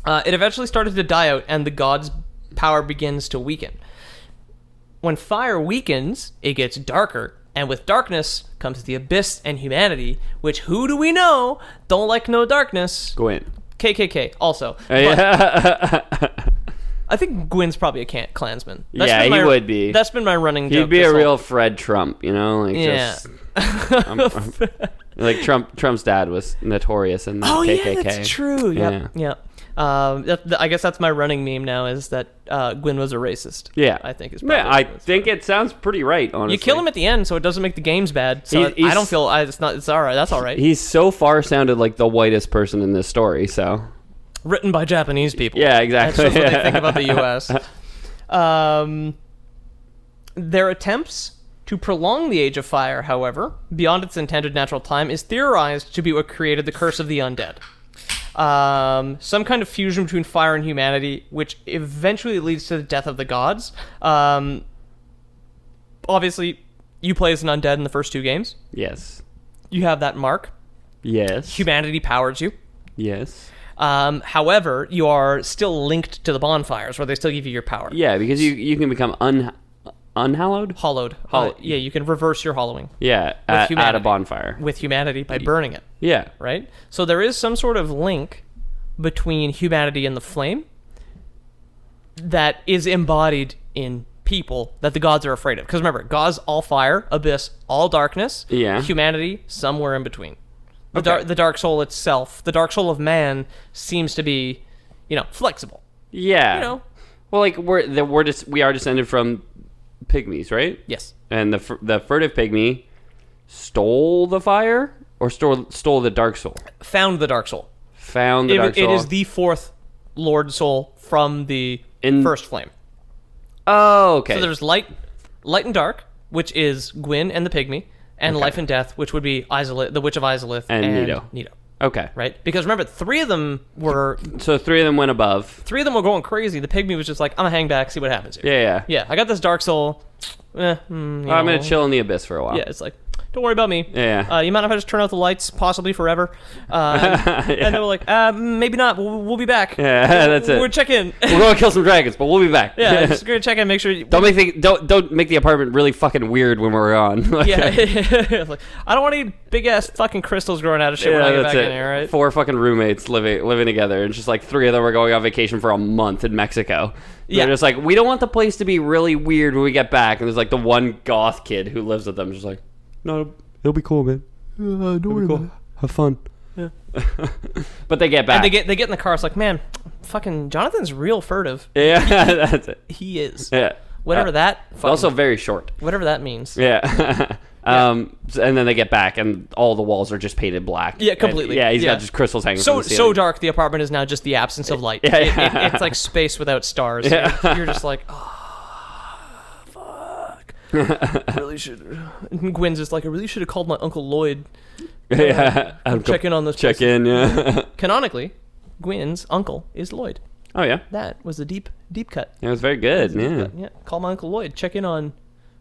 [SPEAKER 1] Yeah. It eventually started to die out, and the god's power begins to weaken. When fire weakens, it gets darker, and with darkness comes the abyss and humanity, which, who do we know, don't like no darkness?
[SPEAKER 2] Gwyn.
[SPEAKER 1] KKK, also.
[SPEAKER 2] Yeah.
[SPEAKER 1] I think Gwyn's probably a Klansman.
[SPEAKER 2] He would be.
[SPEAKER 1] That's been my running joke.
[SPEAKER 2] He'd be a real Fred Trump, you know? Like,
[SPEAKER 1] yeah.
[SPEAKER 2] Like Trump's dad was notorious in the KKK.
[SPEAKER 1] Yeah, that's true. Yeah. I guess that's my running meme now, is that Gwyn was a racist.
[SPEAKER 2] Yeah.
[SPEAKER 1] I think is probably
[SPEAKER 2] I think it sounds pretty right, honestly.
[SPEAKER 1] You kill him at the end, so it doesn't make the games bad. So I don't feel... it's all right. That's all right.
[SPEAKER 2] He's so far sounded like the whitest person in this story, so...
[SPEAKER 1] Written by Japanese people.
[SPEAKER 2] Yeah, exactly.
[SPEAKER 1] That's just what they think about the U.S. Their attempts to prolong the Age of Fire, however, beyond its intended natural time, is theorized to be what created the Curse of the Undead. Some kind of fusion between fire and humanity, which eventually leads to the death of the gods. Obviously, you play as an undead in the first 2 games.
[SPEAKER 2] Yes.
[SPEAKER 1] You have that mark.
[SPEAKER 2] Yes.
[SPEAKER 1] Humanity powers you.
[SPEAKER 2] Yes.
[SPEAKER 1] However, you are still linked to the bonfires, where they still give you your power.
[SPEAKER 2] Yeah, because you can become unhallowed?
[SPEAKER 1] Hollowed.
[SPEAKER 2] Hollow-
[SPEAKER 1] Yeah, you can reverse your hollowing
[SPEAKER 2] Yeah, at a
[SPEAKER 1] humanity.
[SPEAKER 2] bonfire.
[SPEAKER 1] with humanity by burning it,
[SPEAKER 2] Yeah.
[SPEAKER 1] right? So there is some sort of link between humanity and the flame that is embodied in people that the gods are afraid of. Because remember, gods all fire, abyss all darkness,
[SPEAKER 2] Yeah.
[SPEAKER 1] humanity somewhere in between.
[SPEAKER 2] Okay.
[SPEAKER 1] The dark soul itself, the dark soul of man, seems to be, flexible.
[SPEAKER 2] Yeah.
[SPEAKER 1] You know?
[SPEAKER 2] Well, like we are descended from pygmies, right?
[SPEAKER 1] Yes.
[SPEAKER 2] And the furtive pygmy stole the fire or stole the dark soul.
[SPEAKER 1] Found the dark soul.
[SPEAKER 2] Found the dark soul.
[SPEAKER 1] It is the fourth Lord soul from the first flame.
[SPEAKER 2] Oh, okay.
[SPEAKER 1] So there's light and dark, which is Gwyn and the pygmy, and life and death, which would be Izalith, the Witch of Izalith,
[SPEAKER 2] And
[SPEAKER 1] Nito.
[SPEAKER 2] Okay.
[SPEAKER 1] Right? Because remember, three of them were
[SPEAKER 2] So 3 of them went above.
[SPEAKER 1] going crazy. The pygmy was just like, I'm gonna hang back, see what happens here.
[SPEAKER 2] Yeah.
[SPEAKER 1] Yeah, I got this dark soul.
[SPEAKER 2] I'm gonna chill in the abyss for a while.
[SPEAKER 1] Yeah, it's like, don't worry about me.
[SPEAKER 2] Yeah.
[SPEAKER 1] You mind if I just turn out the lights, possibly forever? And they were like, maybe not. We'll be back.
[SPEAKER 2] Yeah, that's it.
[SPEAKER 1] We're checking.
[SPEAKER 2] We're gonna kill some dragons, but we'll be back.
[SPEAKER 1] Yeah, just gonna check in, make sure.
[SPEAKER 2] Don't make the apartment really fucking weird when we're gone. Like,
[SPEAKER 1] Yeah, It's like, I don't want any big ass fucking crystals growing out of shit when I get back in here, right?
[SPEAKER 2] 4 fucking roommates living together, and just like 3 of them are going on vacation for a month in Mexico.
[SPEAKER 1] Yeah.
[SPEAKER 2] They're just like, we don't want the place to be really weird when we get back. And there's like the one goth kid who lives with them, just like, no, it'll be cool, man. Don't worry about it. Have fun.
[SPEAKER 1] Yeah.
[SPEAKER 2] But they get back.
[SPEAKER 1] And they get in the car. It's like, man, fucking Jonathan's real furtive.
[SPEAKER 2] Yeah, that's it.
[SPEAKER 1] He is.
[SPEAKER 2] Yeah.
[SPEAKER 1] Whatever that. Fucking,
[SPEAKER 2] Also very short.
[SPEAKER 1] whatever that means.
[SPEAKER 2] Yeah. And then they get back, and all the walls are just painted black.
[SPEAKER 1] Yeah, completely.
[SPEAKER 2] And, he's
[SPEAKER 1] Yeah.
[SPEAKER 2] got just crystals hanging
[SPEAKER 1] So
[SPEAKER 2] from the ceiling.
[SPEAKER 1] dark, the apartment is now just the absence of light.
[SPEAKER 2] Yeah.
[SPEAKER 1] It's like space without stars.
[SPEAKER 2] Yeah.
[SPEAKER 1] You're just like, fuck. Really should. And Gwyn's just like, I really should have called my Uncle Lloyd.
[SPEAKER 2] Yeah.
[SPEAKER 1] Check in on this.
[SPEAKER 2] Check
[SPEAKER 1] place.
[SPEAKER 2] in, yeah.
[SPEAKER 1] Canonically, Gwyn's uncle is Lloyd.
[SPEAKER 2] Oh, yeah.
[SPEAKER 1] That was a deep cut.
[SPEAKER 2] It was very good, yeah.
[SPEAKER 1] Yeah. Call my Uncle Lloyd. Check in on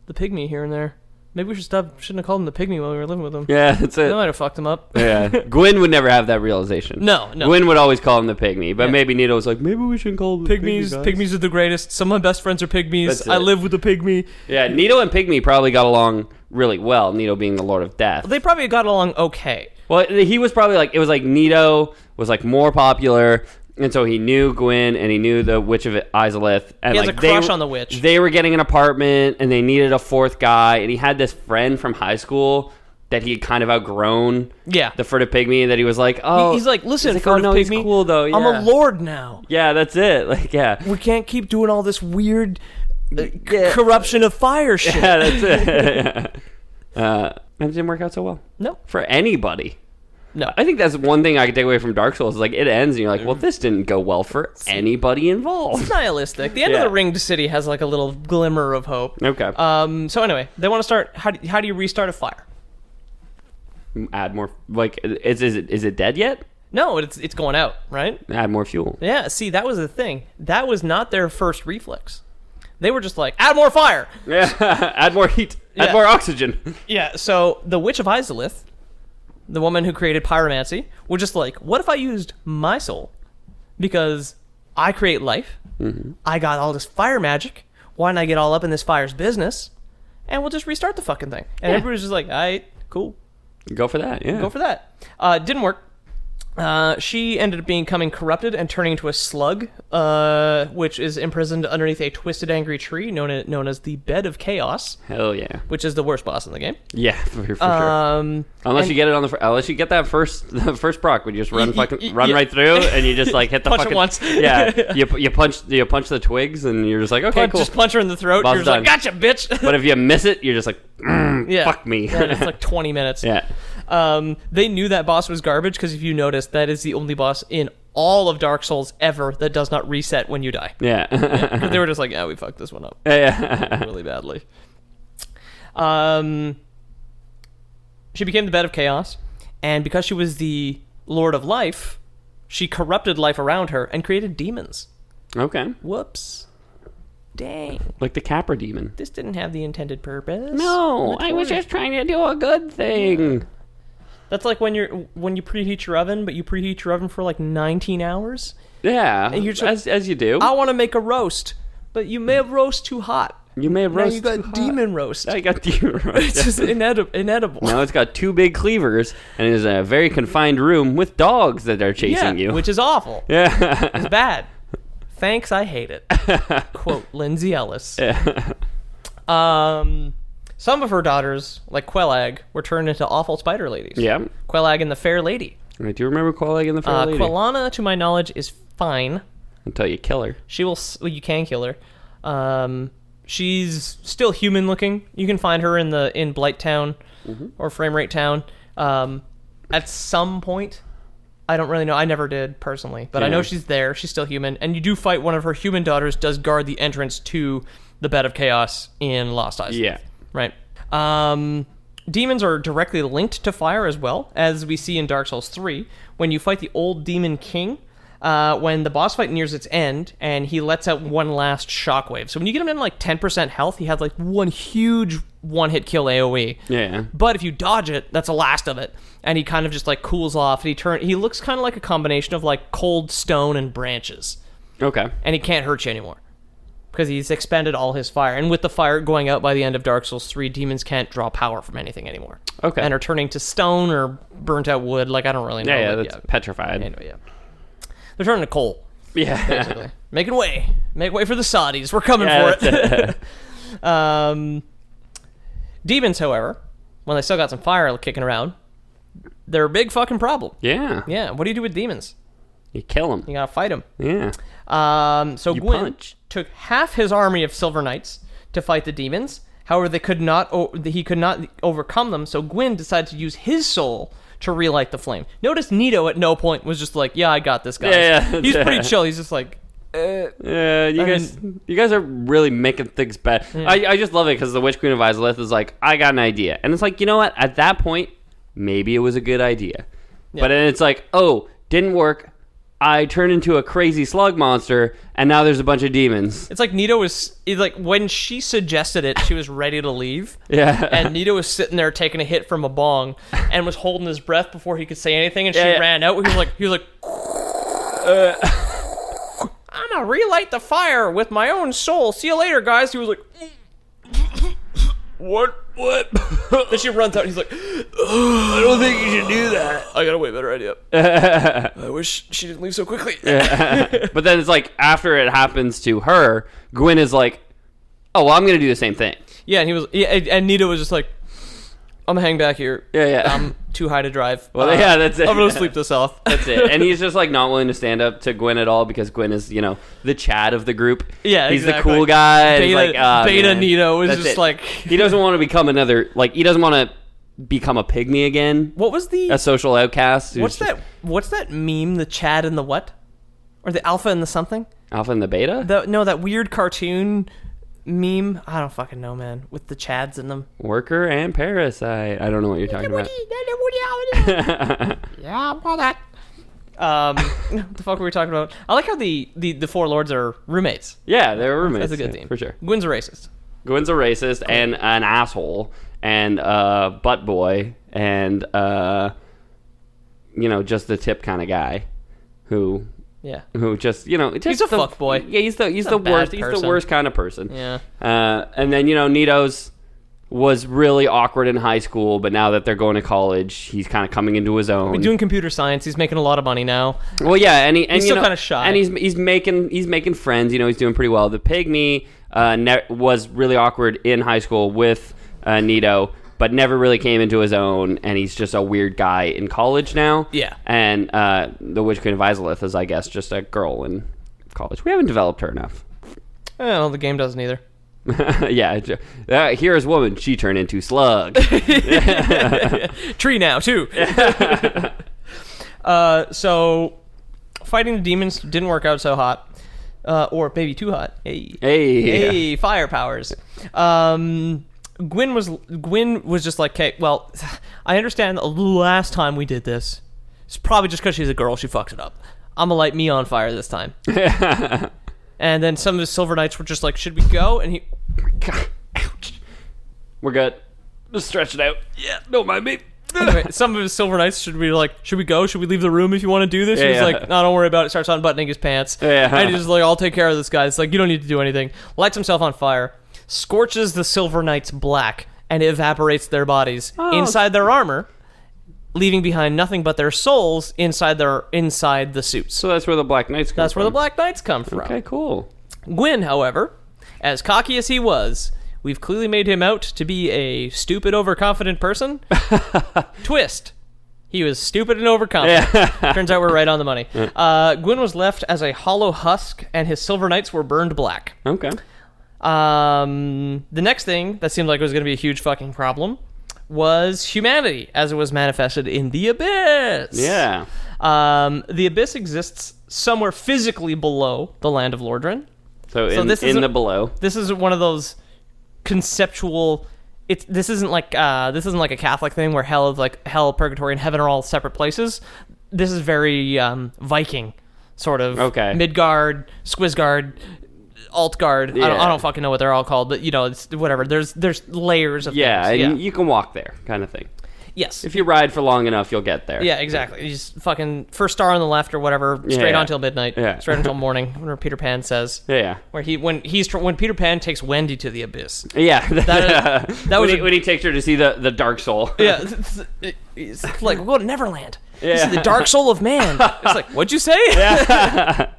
[SPEAKER 1] the pygmy here and there. Maybe we shouldn't have called him the pygmy while we were living with him.
[SPEAKER 2] Yeah, that's
[SPEAKER 1] That
[SPEAKER 2] it.
[SPEAKER 1] might have fucked him up.
[SPEAKER 2] Yeah. Gwyn would never have that realization.
[SPEAKER 1] No.
[SPEAKER 2] Gwyn would always call him the pygmy, but
[SPEAKER 1] Yeah.
[SPEAKER 2] maybe Nito was like, maybe we shouldn't call him the pygmy, guys.
[SPEAKER 1] Pygmies are the greatest. Some of my best friends are pygmies.
[SPEAKER 2] That's
[SPEAKER 1] I
[SPEAKER 2] it.
[SPEAKER 1] live with a pygmy.
[SPEAKER 2] Yeah, Nito and Pygmy probably got along really well, Nito being the Lord of Death.
[SPEAKER 1] They probably got along okay.
[SPEAKER 2] Well, he was probably like, it was like Nito was like more popular, and so he knew Gwyn and he knew the Witch of Izalith. And
[SPEAKER 1] He has
[SPEAKER 2] like
[SPEAKER 1] a crush on the witch.
[SPEAKER 2] They were getting an apartment, and they needed a 4th guy, and he had this friend from high school that he had kind of outgrown.
[SPEAKER 1] Yeah.
[SPEAKER 2] The furtive pygmy, that he was like, oh.
[SPEAKER 1] He's like, listen,
[SPEAKER 2] he's like,
[SPEAKER 1] furtive
[SPEAKER 2] oh, no, he's
[SPEAKER 1] pygmy,
[SPEAKER 2] cool though. Yeah.
[SPEAKER 1] I'm a lord now.
[SPEAKER 2] Yeah, that's it. Like, yeah.
[SPEAKER 1] We can't keep doing all this weird corruption of fire shit.
[SPEAKER 2] Yeah, that's it. And it didn't work out so well.
[SPEAKER 1] No.
[SPEAKER 2] For anybody.
[SPEAKER 1] No.
[SPEAKER 2] I think that's one thing I could take away from Dark Souls. Is like, it ends and you're like, well, this didn't go well for anybody involved.
[SPEAKER 1] It's nihilistic. The end
[SPEAKER 2] Yeah.
[SPEAKER 1] of the Ringed City has like a little glimmer of hope.
[SPEAKER 2] Okay.
[SPEAKER 1] So anyway, they want to start. How do you restart a fire?
[SPEAKER 2] Add more. Like, is it dead yet?
[SPEAKER 1] No, it's going out, right?
[SPEAKER 2] Add more fuel.
[SPEAKER 1] Yeah. See, that was the thing. That was not their first reflex. They were just like, add more fire.
[SPEAKER 2] Yeah. Add more heat.
[SPEAKER 1] Yeah.
[SPEAKER 2] Add more oxygen.
[SPEAKER 1] Yeah. So the Witch of Izalith, the woman who created pyromancy, was just like, what if I used my soul? Because I create life.
[SPEAKER 2] Mm-hmm.
[SPEAKER 1] I got all this fire magic. Why don't I get all up in this fire's business? And we'll just restart the fucking thing. And
[SPEAKER 2] Yeah.
[SPEAKER 1] everybody's just like, all right, cool.
[SPEAKER 2] Go for that. Yeah.
[SPEAKER 1] Go for that. Didn't work. She ended up becoming corrupted and turning into a slug, which is imprisoned underneath a twisted, angry tree known as the Bed of Chaos,
[SPEAKER 2] Hell yeah.
[SPEAKER 1] which is the worst boss in the game.
[SPEAKER 2] Yeah, for sure. Unless you get it on unless you get that the first proc, when you just run
[SPEAKER 1] yeah.
[SPEAKER 2] right through and you just like hit the
[SPEAKER 1] Punch it
[SPEAKER 2] fucking
[SPEAKER 1] once.
[SPEAKER 2] Yeah, you punch the twigs and you're just like, okay, cool.
[SPEAKER 1] Just punch her in the throat.
[SPEAKER 2] Boss
[SPEAKER 1] You're just like,
[SPEAKER 2] done.
[SPEAKER 1] gotcha, bitch.
[SPEAKER 2] But if you miss it, you're just like,
[SPEAKER 1] Yeah.
[SPEAKER 2] fuck me.
[SPEAKER 1] Yeah, it's like 20 minutes.
[SPEAKER 2] Yeah.
[SPEAKER 1] They knew that boss was garbage because if you notice, that is the only boss in all of Dark Souls ever that does not reset when you die.
[SPEAKER 2] Yeah.
[SPEAKER 1] But they were just like, yeah, we fucked this one up
[SPEAKER 2] Yeah.
[SPEAKER 1] really badly. She became the Bed of Chaos, and because she was the Lord of Life, she corrupted life around her and created demons.
[SPEAKER 2] Okay.
[SPEAKER 1] Whoops. Dang.
[SPEAKER 2] Like the Capra demon.
[SPEAKER 1] This didn't have the intended purpose.
[SPEAKER 2] No, I was just trying to do a good thing.
[SPEAKER 1] That's like when you preheat your oven, but you preheat your oven for like 19 hours.
[SPEAKER 2] Yeah.
[SPEAKER 1] And you're just-
[SPEAKER 2] as you do.
[SPEAKER 1] I want to make a roast, but you may have roast too hot.
[SPEAKER 2] You made
[SPEAKER 1] Now
[SPEAKER 2] roast.
[SPEAKER 1] you got demon roast.
[SPEAKER 2] I got demon roast.
[SPEAKER 1] It's just inedible.
[SPEAKER 2] Now it's got 2 big cleavers and is in a very confined room with dogs that are chasing you.
[SPEAKER 1] Which is awful.
[SPEAKER 2] Yeah.
[SPEAKER 1] It's bad. Thanks, I hate it. Quote Lindsay Ellis.
[SPEAKER 2] Yeah.
[SPEAKER 1] Some of her daughters, like Quelag, were turned into awful spider ladies.
[SPEAKER 2] Yeah.
[SPEAKER 1] Quelag and the Fair Lady.
[SPEAKER 2] I do remember Quelag in the Fair Lady.
[SPEAKER 1] Quilana, to my knowledge, is fine.
[SPEAKER 2] Until you kill her.
[SPEAKER 1] She will. Well, you can kill her. She's still human looking. You can find her in Blight Town or Frame Rate Town. At some point, I don't really know. I never did personally, but I know she's there. She's still human, and you do fight one of her human daughters. Does guard the entrance to the Bed of Chaos in Lost Eyes.
[SPEAKER 2] Yeah.
[SPEAKER 1] Right. Demons are directly linked to fire as well, as we see in Dark Souls 3. When you fight the old Demon King, when the boss fight nears its end, and he lets out one last shockwave. So when you get him in like 10% health, he has like one huge one-hit kill AoE.
[SPEAKER 2] Yeah.
[SPEAKER 1] But if you dodge it, that's the last of it. And he kind of just like cools off, and he looks kind of like a combination of like cold stone and branches.
[SPEAKER 2] Okay.
[SPEAKER 1] And he can't hurt you anymore, because he's expended all his fire. And with the fire going out by the end of Dark Souls 3, demons can't draw power from anything anymore.
[SPEAKER 2] Okay.
[SPEAKER 1] And are turning to stone or burnt out wood. Like, I don't really know.
[SPEAKER 2] Yeah, that's petrified.
[SPEAKER 1] Anyway, yeah. They're turning to coal,
[SPEAKER 2] Yeah.
[SPEAKER 1] basically. Making way. Make way for the Saudis. We're coming for it. Demons, however, when they still got some fire kicking around, they're a big fucking problem.
[SPEAKER 2] Yeah.
[SPEAKER 1] Yeah, what do you do with demons?
[SPEAKER 2] You kill him.
[SPEAKER 1] You gotta fight them.
[SPEAKER 2] Yeah.
[SPEAKER 1] So
[SPEAKER 2] You
[SPEAKER 1] Gwyn
[SPEAKER 2] punch.
[SPEAKER 1] took half his army of Silver Knights to fight the demons. However, he could not overcome them, so Gwyn decided to use his soul to relight the flame. Notice Nito at no point was just like, yeah, I got this, guys.
[SPEAKER 2] Yeah.
[SPEAKER 1] He's pretty chill. He's just like,
[SPEAKER 2] Yeah, you guys are really making things bad.
[SPEAKER 1] Yeah.
[SPEAKER 2] I just love it because the Witch Queen of Izalith is like, I got an idea. And it's like, you know what? At that point, maybe it was a good idea.
[SPEAKER 1] Yeah.
[SPEAKER 2] But then it's like, oh, didn't work. I turned into a crazy slug monster, and now there's a bunch of demons.
[SPEAKER 1] it's like Nito was, like, when she suggested it, she was ready to leave.
[SPEAKER 2] Yeah.
[SPEAKER 1] And Nito was sitting there taking a hit from a bong and was holding his breath before he could say anything, and she ran out. He was like, I'm gonna relight the fire with my own soul. See you later, guys. He was like, what? Then she runs out and he's like, I don't think you should do that. I got a way better idea. I wish she didn't leave so quickly.
[SPEAKER 2] But then it's like, after it happens to her, Gwyn is like, oh, well, I'm going to do the same thing.
[SPEAKER 1] Yeah, and he was, and Nito was just like, I'm gonna hang back here.
[SPEAKER 2] Yeah.
[SPEAKER 1] I'm too high to drive.
[SPEAKER 2] Well, yeah, that's it.
[SPEAKER 1] I'm gonna sleep this off.
[SPEAKER 2] That's it. And he's just like not willing to stand up to Gwyn at all because Gwyn is, the Chad of the group.
[SPEAKER 1] Yeah,
[SPEAKER 2] he's
[SPEAKER 1] exactly.
[SPEAKER 2] the cool guy.
[SPEAKER 1] Beta,
[SPEAKER 2] Like,
[SPEAKER 1] Beta
[SPEAKER 2] man.
[SPEAKER 1] Nito is
[SPEAKER 2] That's
[SPEAKER 1] just
[SPEAKER 2] it.
[SPEAKER 1] like,
[SPEAKER 2] He doesn't want to become another, he doesn't want to become a pygmy again.
[SPEAKER 1] what was the
[SPEAKER 2] A social outcast.
[SPEAKER 1] what's that meme? The Chad and the what? Or the Alpha and the something?
[SPEAKER 2] Alpha and the Beta?
[SPEAKER 1] That weird cartoon meme. I don't fucking know, man. With the Chads in them.
[SPEAKER 2] Worker and Parasite. I don't know what you're talking about.
[SPEAKER 1] Yeah, about that. What the fuck were we talking about? I like how the four lords are roommates.
[SPEAKER 2] Yeah, they're roommates.
[SPEAKER 1] That's a good theme.
[SPEAKER 2] For sure.
[SPEAKER 1] Gwyn's a racist.
[SPEAKER 2] Gwyn's a racist and an asshole and butt boy and just the tip kind of guy who just
[SPEAKER 1] He's a fuck boy.
[SPEAKER 2] Yeah, he's the
[SPEAKER 1] bad
[SPEAKER 2] worst. He's the
[SPEAKER 1] person.
[SPEAKER 2] worst kind of person.
[SPEAKER 1] Yeah.
[SPEAKER 2] And then Nito's was really awkward in high school, but now that they're going to college, he's kind of coming into his own.
[SPEAKER 1] He's doing computer science. He's making a lot of money now.
[SPEAKER 2] Well, yeah, and
[SPEAKER 1] he's still kind of shy.
[SPEAKER 2] and he's making friends. He's doing pretty well. The pygmy was really awkward in high school with Nito, but never really came into his own. And he's just a weird guy in college now.
[SPEAKER 1] Yeah.
[SPEAKER 2] And the Witch Queen of Izalith is, I guess, just a girl in college. We haven't developed her enough.
[SPEAKER 1] Well, the game doesn't either.
[SPEAKER 2] Yeah, here's woman. She turned into slug.
[SPEAKER 1] Tree now too. So fighting the demons didn't work out so hot, or maybe too hot. Hey, fire powers. Gwyn was just like, okay, well, I understand the last time we did this, it's probably just because she's a girl, she fucks it up. I'm gonna light me on fire this time. And then some of his Silver Knights were just like, should we go? And he...
[SPEAKER 2] God, ouch. We're good. Just stretch it out. Yeah, don't mind me.
[SPEAKER 1] Anyway, some of his Silver Knights should be like, should we go? Should we leave the room if you want to do this?
[SPEAKER 2] Yeah,
[SPEAKER 1] He's
[SPEAKER 2] yeah.
[SPEAKER 1] like, no, don't worry about it. Starts unbuttoning his pants.
[SPEAKER 2] Yeah.
[SPEAKER 1] And he's just like, I'll take care of this guy. It's like, you don't need to do anything. Lights himself on fire. scorches the Silver Knights black and evaporates their bodies
[SPEAKER 2] Oh.
[SPEAKER 1] inside their armor, leaving behind nothing but their souls inside the suits.
[SPEAKER 2] So that's where the Black Knights come
[SPEAKER 1] That's
[SPEAKER 2] from.
[SPEAKER 1] where the Black Knights come from.
[SPEAKER 2] Okay, cool.
[SPEAKER 1] Gwyn, however, as cocky as he was, we've clearly made him out to be a stupid, overconfident person. Twist. He was stupid and overconfident.
[SPEAKER 2] Yeah.
[SPEAKER 1] Turns out we're right on the money. Gwyn was left as a hollow husk, and his Silver Knights were burned black.
[SPEAKER 2] Okay.
[SPEAKER 1] The next thing that seemed like it was going to be a huge fucking problem was humanity, as it was manifested in the Abyss.
[SPEAKER 2] Yeah.
[SPEAKER 1] The Abyss exists somewhere physically below the land of Lordran.
[SPEAKER 2] So in the below.
[SPEAKER 1] This is one of those conceptual. This isn't like a Catholic thing where hell, purgatory, and heaven are all separate places. This is very Viking sort of.
[SPEAKER 2] Okay.
[SPEAKER 1] Midgard, Squizgard, Altgard.
[SPEAKER 2] Yeah.
[SPEAKER 1] I don't fucking know what they're all called, but it's whatever. There's layers of
[SPEAKER 2] Yeah,
[SPEAKER 1] things.
[SPEAKER 2] and you can walk there, kind of thing.
[SPEAKER 1] Yes.
[SPEAKER 2] If you ride for long enough, you'll get there.
[SPEAKER 1] Yeah, exactly. You just fucking first star on the left or whatever, straight
[SPEAKER 2] Yeah.
[SPEAKER 1] on till midnight,
[SPEAKER 2] Yeah.
[SPEAKER 1] straight until morning. Whatever Peter Pan says.
[SPEAKER 2] Yeah.
[SPEAKER 1] Where when Peter Pan takes Wendy to the Abyss.
[SPEAKER 2] Yeah.
[SPEAKER 1] That was
[SPEAKER 2] when he takes her to see the Dark Soul.
[SPEAKER 1] Yeah, it's like we'll go to Neverland. This is
[SPEAKER 2] Yeah.
[SPEAKER 1] the dark soul of man. It's like, what'd you say?
[SPEAKER 2] Yeah.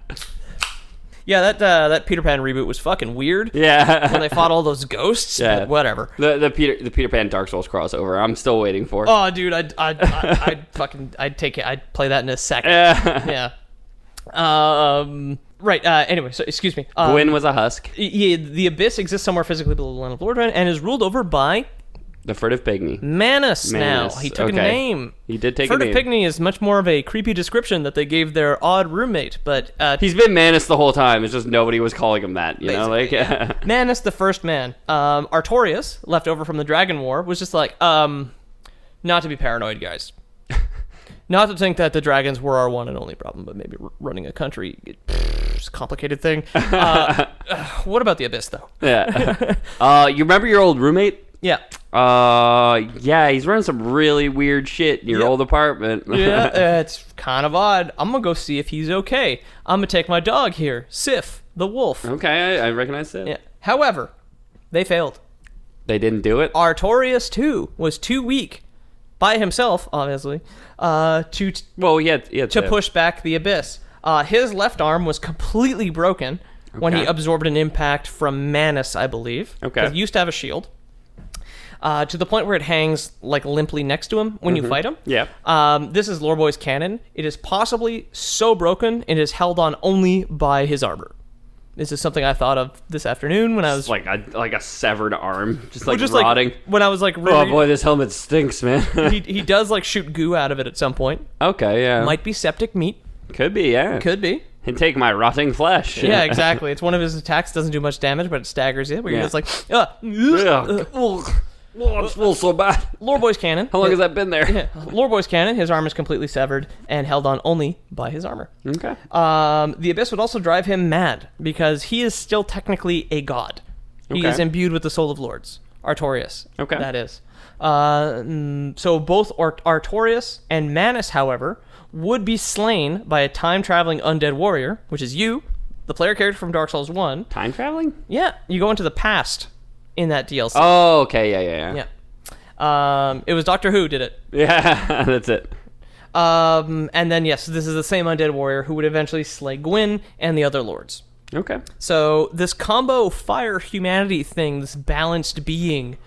[SPEAKER 1] Yeah, that Peter Pan reboot was fucking weird.
[SPEAKER 2] Yeah.
[SPEAKER 1] When they fought all those ghosts.
[SPEAKER 2] Yeah.
[SPEAKER 1] But whatever.
[SPEAKER 2] The Peter Pan Dark Souls crossover. I'm still waiting for.
[SPEAKER 1] Oh, dude, I'd take it. I'd play that in a second.
[SPEAKER 2] Yeah.
[SPEAKER 1] Yeah. Right. Anyway, so excuse me.
[SPEAKER 2] Gwyn was a husk.
[SPEAKER 1] Yeah, the Abyss exists somewhere physically below the land of Lordran and is ruled over by
[SPEAKER 2] The Furtive Pygmy.
[SPEAKER 1] Manus. Now
[SPEAKER 2] Manus,
[SPEAKER 1] he took
[SPEAKER 2] okay.
[SPEAKER 1] a name.
[SPEAKER 2] He did take a
[SPEAKER 1] Furtive
[SPEAKER 2] name.
[SPEAKER 1] Pygmy is much more of a creepy description that they gave their odd roommate, but
[SPEAKER 2] He's been Manus the whole time. It's just nobody was calling him that. You know, like.
[SPEAKER 1] Basically, Manus, the first man. Artorias, left over from the Dragon War, was just like, not to be paranoid, guys. Not to think that the dragons were our one and only problem, but maybe running a country, it's a complicated thing. What about the Abyss, though?
[SPEAKER 2] Yeah. You remember your old roommate?
[SPEAKER 1] Yeah.
[SPEAKER 2] Yeah, he's running some really weird shit in your
[SPEAKER 1] Yep.
[SPEAKER 2] old apartment.
[SPEAKER 1] Yeah, it's kind of odd. I'm going to go see if he's okay. I'm going to take my dog here, Sif, the wolf.
[SPEAKER 2] Okay, I recognize that.
[SPEAKER 1] Yeah. However, they failed.
[SPEAKER 2] They didn't do it?
[SPEAKER 1] Artorias, too, was too weak by himself, obviously,
[SPEAKER 2] Well, he had
[SPEAKER 1] to push back the Abyss. His left arm was completely broken when he
[SPEAKER 2] Okay.
[SPEAKER 1] absorbed an impact from Manus, I believe.
[SPEAKER 2] Okay.
[SPEAKER 1] 'Cause he used to have a shield. To the point where it hangs like limply next to him when you fight him.
[SPEAKER 2] Yeah.
[SPEAKER 1] This is Loreboy's canon. It is possibly so broken it is held on only by his armor. This is something I thought of this afternoon when I was
[SPEAKER 2] It's like a severed arm, just like
[SPEAKER 1] just
[SPEAKER 2] rotting.
[SPEAKER 1] when I was like
[SPEAKER 2] Oh boy, this helmet stinks, man.
[SPEAKER 1] he does like shoot goo out of it at some point.
[SPEAKER 2] Okay, yeah.
[SPEAKER 1] Might be septic meat.
[SPEAKER 2] Could be, yeah.
[SPEAKER 1] Could be.
[SPEAKER 2] And take my rotting flesh.
[SPEAKER 1] Yeah, exactly. It's one of his attacks. Doesn't do much damage, but it staggers you. Where you're
[SPEAKER 2] Yeah.
[SPEAKER 1] just like,
[SPEAKER 2] Ugh. Oh, it feels so bad.
[SPEAKER 1] Loreboy's canon.
[SPEAKER 2] How long has that been there?
[SPEAKER 1] Yeah, Loreboy's canon. His arm is completely severed and held on only by his armor.
[SPEAKER 2] Okay.
[SPEAKER 1] The Abyss would also drive him mad because he is still technically a god. He
[SPEAKER 2] Okay.
[SPEAKER 1] is imbued with the soul of lords. Artorias.
[SPEAKER 2] Okay.
[SPEAKER 1] That is. So both Artorias and Manus, however, would be slain by a time-traveling undead warrior, which is you, the player character from Dark Souls 1.
[SPEAKER 2] Time traveling?
[SPEAKER 1] Yeah, you go into the past in that DLC.
[SPEAKER 2] Oh, okay, yeah.
[SPEAKER 1] Yeah. It was Doctor Who did it.
[SPEAKER 2] Yeah, that's it.
[SPEAKER 1] And then, yes, this is the same undead warrior who would eventually slay Gwyn and the other lords.
[SPEAKER 2] Okay.
[SPEAKER 1] So this combo fire humanity thing, this balanced being,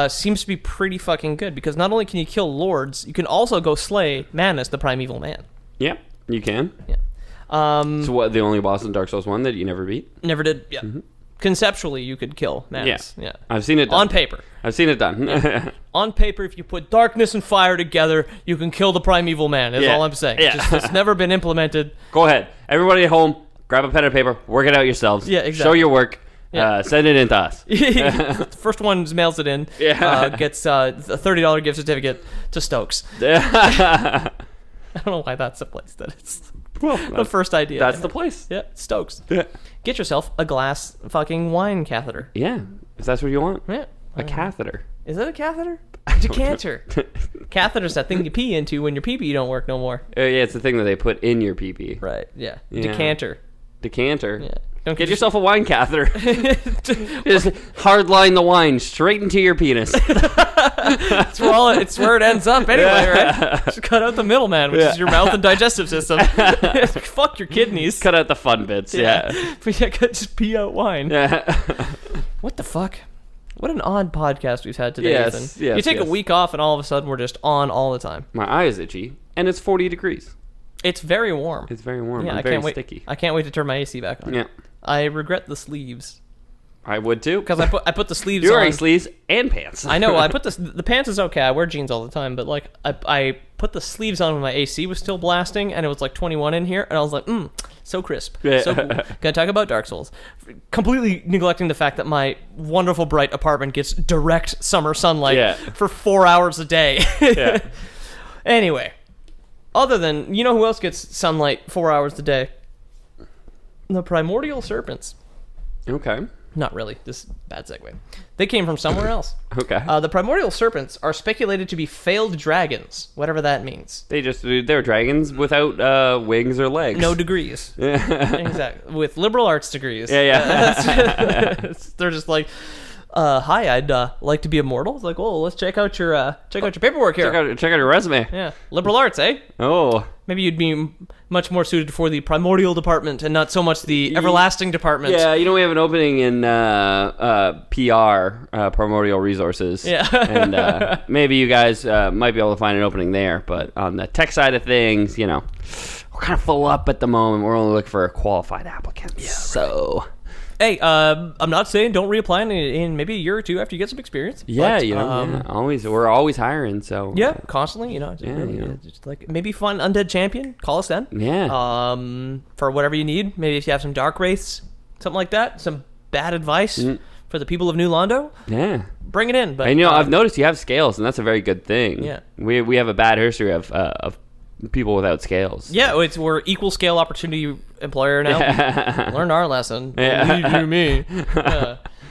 [SPEAKER 1] seems to be pretty fucking good because not only can you kill lords, you can also go slay Manus, the primeval man.
[SPEAKER 2] Yeah, you can.
[SPEAKER 1] Yeah.
[SPEAKER 2] So what, the only boss in Dark Souls 1 that you never beat?
[SPEAKER 1] Never did. Yeah. Conceptually, you could kill Manus. Yeah.
[SPEAKER 2] I've seen it done.
[SPEAKER 1] On paper.
[SPEAKER 2] I've seen it done.
[SPEAKER 1] On paper, if you put darkness and fire together, you can kill the primeval man. Is
[SPEAKER 2] Yeah.
[SPEAKER 1] all I'm saying.
[SPEAKER 2] Yeah.
[SPEAKER 1] Just, it's never been implemented.
[SPEAKER 2] Go ahead. Everybody at home, grab a pen and paper, work it out yourselves.
[SPEAKER 1] Yeah, exactly.
[SPEAKER 2] Show your work.
[SPEAKER 1] Yeah.
[SPEAKER 2] Send it in to us.
[SPEAKER 1] The first one mails it in.
[SPEAKER 2] Yeah.
[SPEAKER 1] Gets a $30 gift certificate to Stokes.
[SPEAKER 2] Yeah.
[SPEAKER 1] I don't know why that's the place that it's
[SPEAKER 2] Well,
[SPEAKER 1] the first idea.
[SPEAKER 2] that's the place.
[SPEAKER 1] Yeah, Stokes.
[SPEAKER 2] Yeah.
[SPEAKER 1] Get yourself a glass fucking wine catheter.
[SPEAKER 2] Yeah, if that's what you want.
[SPEAKER 1] Yeah.
[SPEAKER 2] A catheter.
[SPEAKER 1] Is it a catheter? Decanter. Catheter's that thing you pee into when your pee-pee don't work no more.
[SPEAKER 2] Yeah, it's the thing that they put in your pee-pee.
[SPEAKER 1] Right, yeah.
[SPEAKER 2] Yeah.
[SPEAKER 1] Decanter.
[SPEAKER 2] Decanter.
[SPEAKER 1] Yeah. Don't
[SPEAKER 2] Get yourself a wine catheter. Just hard line the wine straight into your penis.
[SPEAKER 1] It's where it ends up anyway, right? Just cut out the middleman, which is your mouth and digestive system. Fuck your kidneys.
[SPEAKER 2] Cut out the fun bits. Yeah.
[SPEAKER 1] But yeah, just pee out wine.
[SPEAKER 2] Yeah.
[SPEAKER 1] What the fuck? What an odd podcast we've had today,
[SPEAKER 2] Yes,
[SPEAKER 1] Ethan.
[SPEAKER 2] yes,
[SPEAKER 1] You take
[SPEAKER 2] yes.
[SPEAKER 1] a week off, and all of a sudden we're just on all the time.
[SPEAKER 2] My eye is itchy, and it's 40 degrees.
[SPEAKER 1] It's very warm.
[SPEAKER 2] It's very warm.
[SPEAKER 1] Yeah,
[SPEAKER 2] I'm
[SPEAKER 1] I
[SPEAKER 2] very
[SPEAKER 1] can't wait.
[SPEAKER 2] sticky.
[SPEAKER 1] I can't wait to turn my AC back on.
[SPEAKER 2] Yeah.
[SPEAKER 1] I regret the sleeves
[SPEAKER 2] I would too.
[SPEAKER 1] because I put the sleeves
[SPEAKER 2] You're
[SPEAKER 1] on.
[SPEAKER 2] wearing sleeves and pants.
[SPEAKER 1] I know. I put the pants is okay. I wear jeans all the time, but like I put the sleeves on when my AC was still blasting, and it was like 21 in here, and I was like, so crisp, so cool. Gonna talk about Dark Souls, completely neglecting the fact that my wonderful bright apartment gets direct summer sunlight for 4 hours a day.
[SPEAKER 2] Yeah.
[SPEAKER 1] Anyway, other than you know who else gets sunlight 4 hours a day? The primordial serpents.
[SPEAKER 2] Okay.
[SPEAKER 1] Not really. This is a bad segue. They came from somewhere else.
[SPEAKER 2] Okay.
[SPEAKER 1] The primordial serpents are speculated to be failed dragons, whatever that means.
[SPEAKER 2] They're dragons without wings or legs.
[SPEAKER 1] No degrees. Exactly. With liberal arts degrees.
[SPEAKER 2] Yeah.
[SPEAKER 1] They're just like, hi, I'd like to be immortal. It's like, oh, let's check out your paperwork here.
[SPEAKER 2] Check out your resume.
[SPEAKER 1] Yeah. Liberal arts, eh?
[SPEAKER 2] Oh.
[SPEAKER 1] Maybe you'd be much more suited for the primordial department and not so much the everlasting department.
[SPEAKER 2] Yeah, we have an opening in PR, Primordial Resources.
[SPEAKER 1] Yeah.
[SPEAKER 2] And maybe you guys might be able to find an opening there. But on the tech side of things, we're kind of full up at the moment. We're only looking for qualified applicants. Yeah, so...
[SPEAKER 1] Hey, I'm not saying don't reapply in maybe a year or two after you get some experience.
[SPEAKER 2] Yeah,
[SPEAKER 1] but,
[SPEAKER 2] always we're always hiring. So
[SPEAKER 1] yeah, constantly, just like maybe find Undead Champion, call us then.
[SPEAKER 2] Yeah.
[SPEAKER 1] For whatever you need, maybe if you have some Dark Wraiths, something like that, some bad advice for the people of New Londo.
[SPEAKER 2] Yeah,
[SPEAKER 1] bring it in. But
[SPEAKER 2] and I've noticed you have scales, and that's a very good thing.
[SPEAKER 1] Yeah,
[SPEAKER 2] we have a bad history of people without scales.
[SPEAKER 1] Yeah, we're equal scale opportunity employer now. Learned our lesson. Believe you me.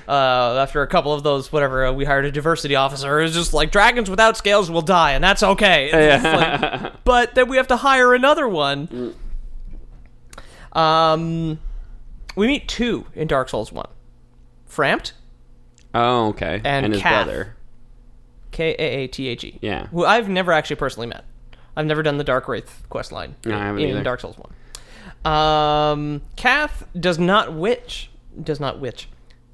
[SPEAKER 1] After a couple of those, whatever, we hired a diversity officer. It's just like dragons without scales will die, and that's okay. But then we have to hire another one. We meet two in Dark Souls 1. Frampt.
[SPEAKER 2] Oh, okay. And his
[SPEAKER 1] Kaathe.
[SPEAKER 2] brother.
[SPEAKER 1] Kaathe.
[SPEAKER 2] Yeah.
[SPEAKER 1] Who I've never actually personally met. I've never done the Dark Wraith questline
[SPEAKER 2] No, I haven't
[SPEAKER 1] in
[SPEAKER 2] either.
[SPEAKER 1] Dark Souls 1. Kaathe is not a witch. He's not a witch.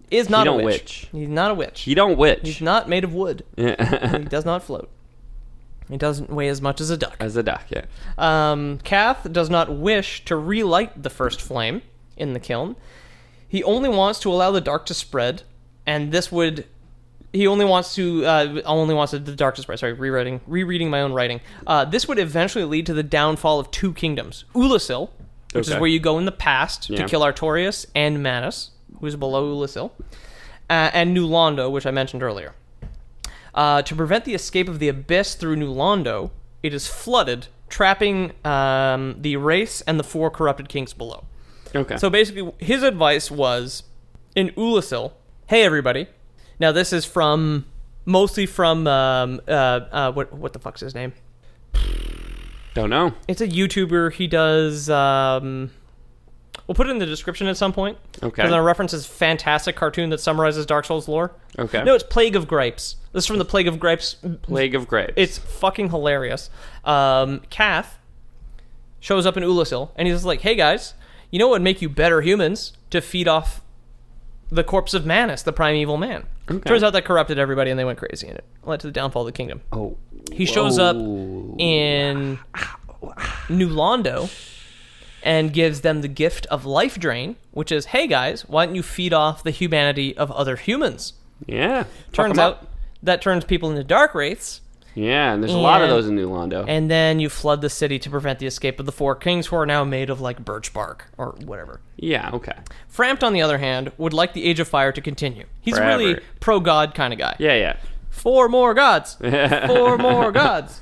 [SPEAKER 1] He's not a witch.
[SPEAKER 2] He don't witch.
[SPEAKER 1] He's not made of wood.
[SPEAKER 2] Yeah.
[SPEAKER 1] He does not float. He doesn't weigh as much as a duck.
[SPEAKER 2] As a duck, yeah.
[SPEAKER 1] Kaathe does not wish to relight the first flame in the kiln. He only wants to allow the dark to spread, and this would... He only wants the dark to spread. Sorry, rereading my own writing. This would eventually lead to the downfall of two kingdoms. Ulasil, which is where you go in the past to kill Artorias and Manus, who's below Ulasil, and New Londo, which I mentioned earlier. To prevent the escape of the Abyss through New Londo, it is flooded, trapping the Wraiths and the four corrupted kings below.
[SPEAKER 2] Okay.
[SPEAKER 1] So basically, his advice was, in Ulasil, hey everybody. Now this is mostly from what the fuck's his name?
[SPEAKER 2] Don't know.
[SPEAKER 1] It's a YouTuber. He does. We'll put it in the description at some point.
[SPEAKER 2] Okay.
[SPEAKER 1] Because I reference his fantastic cartoon that summarizes Dark Souls lore.
[SPEAKER 2] Okay.
[SPEAKER 1] No, it's Plague of Gripes. This is from the Plague of Gripes.
[SPEAKER 2] Plague of Grapes.
[SPEAKER 1] It's fucking hilarious. Kaathe shows up in Ulasil, and he's just like, hey guys, you know what would make you better humans? To feed off the corpse of Manus, the primeval man.
[SPEAKER 2] Okay.
[SPEAKER 1] Turns out that corrupted everybody, and they went crazy, and it led to the downfall of the kingdom.
[SPEAKER 2] Oh.
[SPEAKER 1] He shows up in New Londo and gives them the gift of Life Drain, which is, hey guys, why don't you feed off the humanity of other humans?
[SPEAKER 2] Yeah.
[SPEAKER 1] Turns out that turns people into Dark Wraiths.
[SPEAKER 2] Yeah, and there's a lot of those in New Londo.
[SPEAKER 1] And then you flood the city to prevent the escape of the four kings, who are now made of like birch bark or whatever.
[SPEAKER 2] Yeah, okay.
[SPEAKER 1] Frampt, on the other hand, would like the Age of Fire to continue. He's
[SPEAKER 2] Forever.
[SPEAKER 1] really pro-god kind of guy.
[SPEAKER 2] Yeah, yeah.
[SPEAKER 1] 4 more gods. 4 more gods.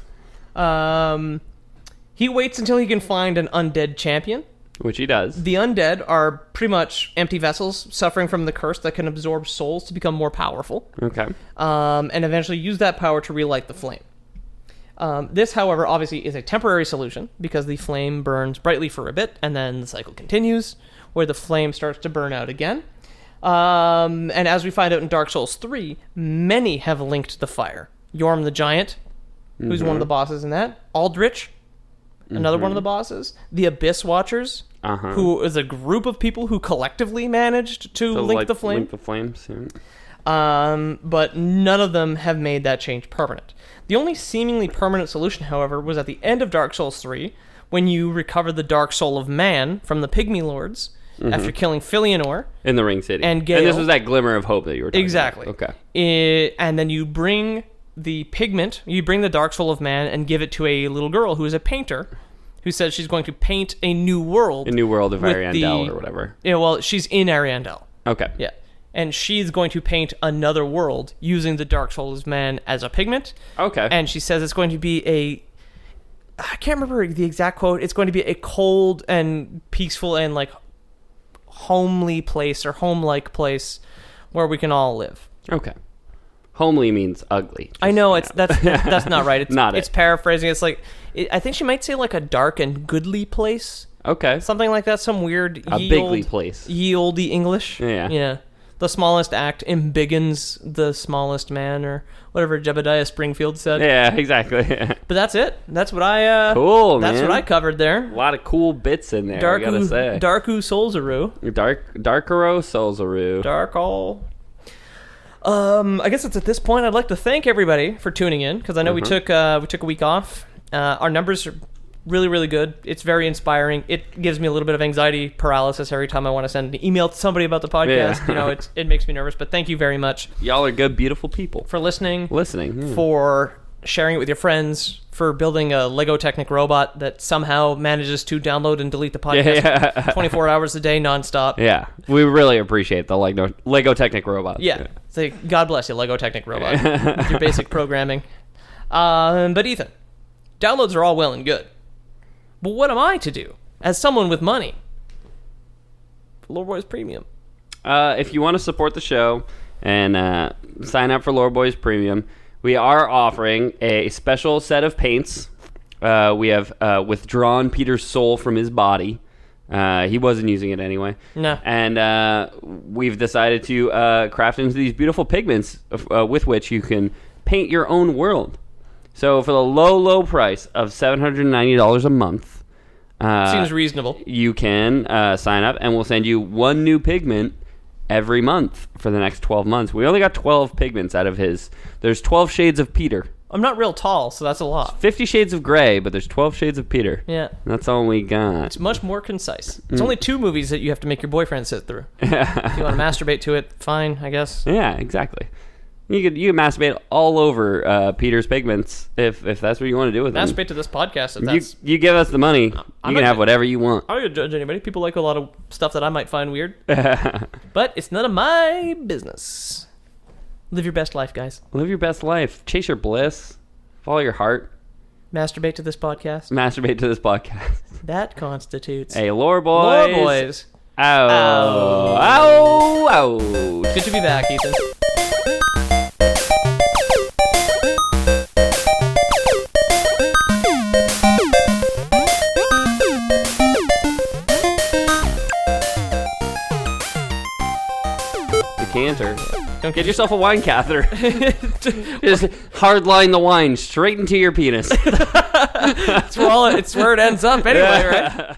[SPEAKER 1] He waits until he can find an undead champion.
[SPEAKER 2] Which he does.
[SPEAKER 1] The undead are pretty much empty vessels suffering from the curse that can absorb souls to become more powerful.
[SPEAKER 2] Okay.
[SPEAKER 1] And eventually use that power to relight the flame. This, however, obviously is a temporary solution because the flame burns brightly for a bit, and then the cycle continues, where the flame starts to burn out again. And as we find out in Dark Souls 3, many have linked the fire. Yorm the Giant, who's one of the bosses in that. Aldrich, another one of the bosses. The Abyss Watchers, who is a group of people who collectively managed to link the flame.
[SPEAKER 2] Link the flames, yeah.
[SPEAKER 1] But none of them have made that change permanent. The only seemingly permanent solution, however, was at the end of Dark Souls 3, when you recover the Dark Soul of Man from the Pygmy Lords after killing Filianor.
[SPEAKER 2] In the Ring City.
[SPEAKER 1] And Gale.
[SPEAKER 2] And this was that glimmer of hope that you were talking
[SPEAKER 1] Exactly.
[SPEAKER 2] about. Okay.
[SPEAKER 1] And then you bring the pigment, you bring the Dark Soul of Man and give it to a little girl who is a painter, who says she's going to paint a new world.
[SPEAKER 2] A new world of Ariandel or whatever.
[SPEAKER 1] Yeah, well, she's in Ariandel.
[SPEAKER 2] Okay.
[SPEAKER 1] Yeah. And she's going to paint another world using the Dark Soul of Man as a pigment.
[SPEAKER 2] Okay.
[SPEAKER 1] And she says it's going to be I can't remember the exact quote. It's going to be a cold and peaceful and like homely place or home-like place where we can all live.
[SPEAKER 2] Okay. Homely means ugly.
[SPEAKER 1] I know that's not right. It's
[SPEAKER 2] Not
[SPEAKER 1] it's
[SPEAKER 2] it.
[SPEAKER 1] paraphrasing. It's like I think she might say like a dark and goodly place,
[SPEAKER 2] Okay.
[SPEAKER 1] something like that. Some weird
[SPEAKER 2] A bigly place.
[SPEAKER 1] ye olde English.
[SPEAKER 2] Yeah.
[SPEAKER 1] Yeah. The smallest act embiggens the smallest man, or whatever Jebediah Springfield said.
[SPEAKER 2] Yeah, exactly.
[SPEAKER 1] But that's it. That's what I
[SPEAKER 2] Cool,
[SPEAKER 1] That's
[SPEAKER 2] man.
[SPEAKER 1] what I covered there.
[SPEAKER 2] A lot of cool bits in there, I gotta say.
[SPEAKER 1] Darku Solzaru.
[SPEAKER 2] Darkero Solzaru.
[SPEAKER 1] Dark all. I guess it's at this point I'd like to thank everybody for tuning in, because I know we took a week off. Our numbers are really, really good. It's very inspiring. It gives me a little bit of anxiety paralysis every time I want to send an email to somebody about the podcast.
[SPEAKER 2] Yeah.
[SPEAKER 1] You know, it makes me nervous. But thank you very much
[SPEAKER 2] Y'all are good, beautiful people.
[SPEAKER 1] for listening,
[SPEAKER 2] Listening.
[SPEAKER 1] for sharing it with your friends, for building a Lego Technic robot that somehow manages to download and delete the podcast
[SPEAKER 2] Yeah.
[SPEAKER 1] 24 hours a day nonstop.
[SPEAKER 2] Yeah, we really appreciate the Lego Technic robot.
[SPEAKER 1] Yeah. Say, God bless you, Lego Technic robot, with your basic programming. But Ethan, downloads are all well and good. But what am I to do as someone with money? Lore Boys Premium.
[SPEAKER 2] If you want to support the show and sign up for Lore Boys Premium, we are offering a special set of paints. We have withdrawn Peter's soul from his body. He wasn't using it anyway.
[SPEAKER 1] No.
[SPEAKER 2] And we've decided to craft into these beautiful pigments with which you can paint your own world. So for the low price of $790 a month,
[SPEAKER 1] Seems reasonable.
[SPEAKER 2] you can sign up, and we'll send you one new pigment every month for the next 12 months. We only got 12 pigments out of his. There's 12 shades of Peter.
[SPEAKER 1] I'm not real tall, so that's a lot.
[SPEAKER 2] 50 shades of gray, but there's 12 shades of Peter.
[SPEAKER 1] Yeah.
[SPEAKER 2] That's all we got.
[SPEAKER 1] It's much more concise. It's only 2 movies that you have to make your boyfriend sit through. If you want to masturbate to it, fine, I guess.
[SPEAKER 2] Yeah, exactly. You can masturbate all over Peter's pigments if that's what you want to do with them.
[SPEAKER 1] Masturbate to this podcast if that's...
[SPEAKER 2] You give us the money, you
[SPEAKER 1] I'm
[SPEAKER 2] can
[SPEAKER 1] not
[SPEAKER 2] have
[SPEAKER 1] gonna-
[SPEAKER 2] whatever you want.
[SPEAKER 1] I'm not going to judge anybody. People like a lot of stuff that I might find weird. But it's none of my business. Live your best life, guys.
[SPEAKER 2] Live your best life. Chase your bliss. Follow your heart.
[SPEAKER 1] Masturbate to this podcast.
[SPEAKER 2] Masturbate to this podcast.
[SPEAKER 1] That constitutes...
[SPEAKER 2] Hey, Lore Boys.
[SPEAKER 1] Lore Boys.
[SPEAKER 2] Ow.
[SPEAKER 1] Ow.
[SPEAKER 2] Ow. Ow.
[SPEAKER 1] Good to be back, Ethan.
[SPEAKER 2] Decanter.
[SPEAKER 1] Don't
[SPEAKER 2] Get yourself a wine catheter. Just hard line the wine straight into your penis.
[SPEAKER 1] It's where it ends up anyway, right?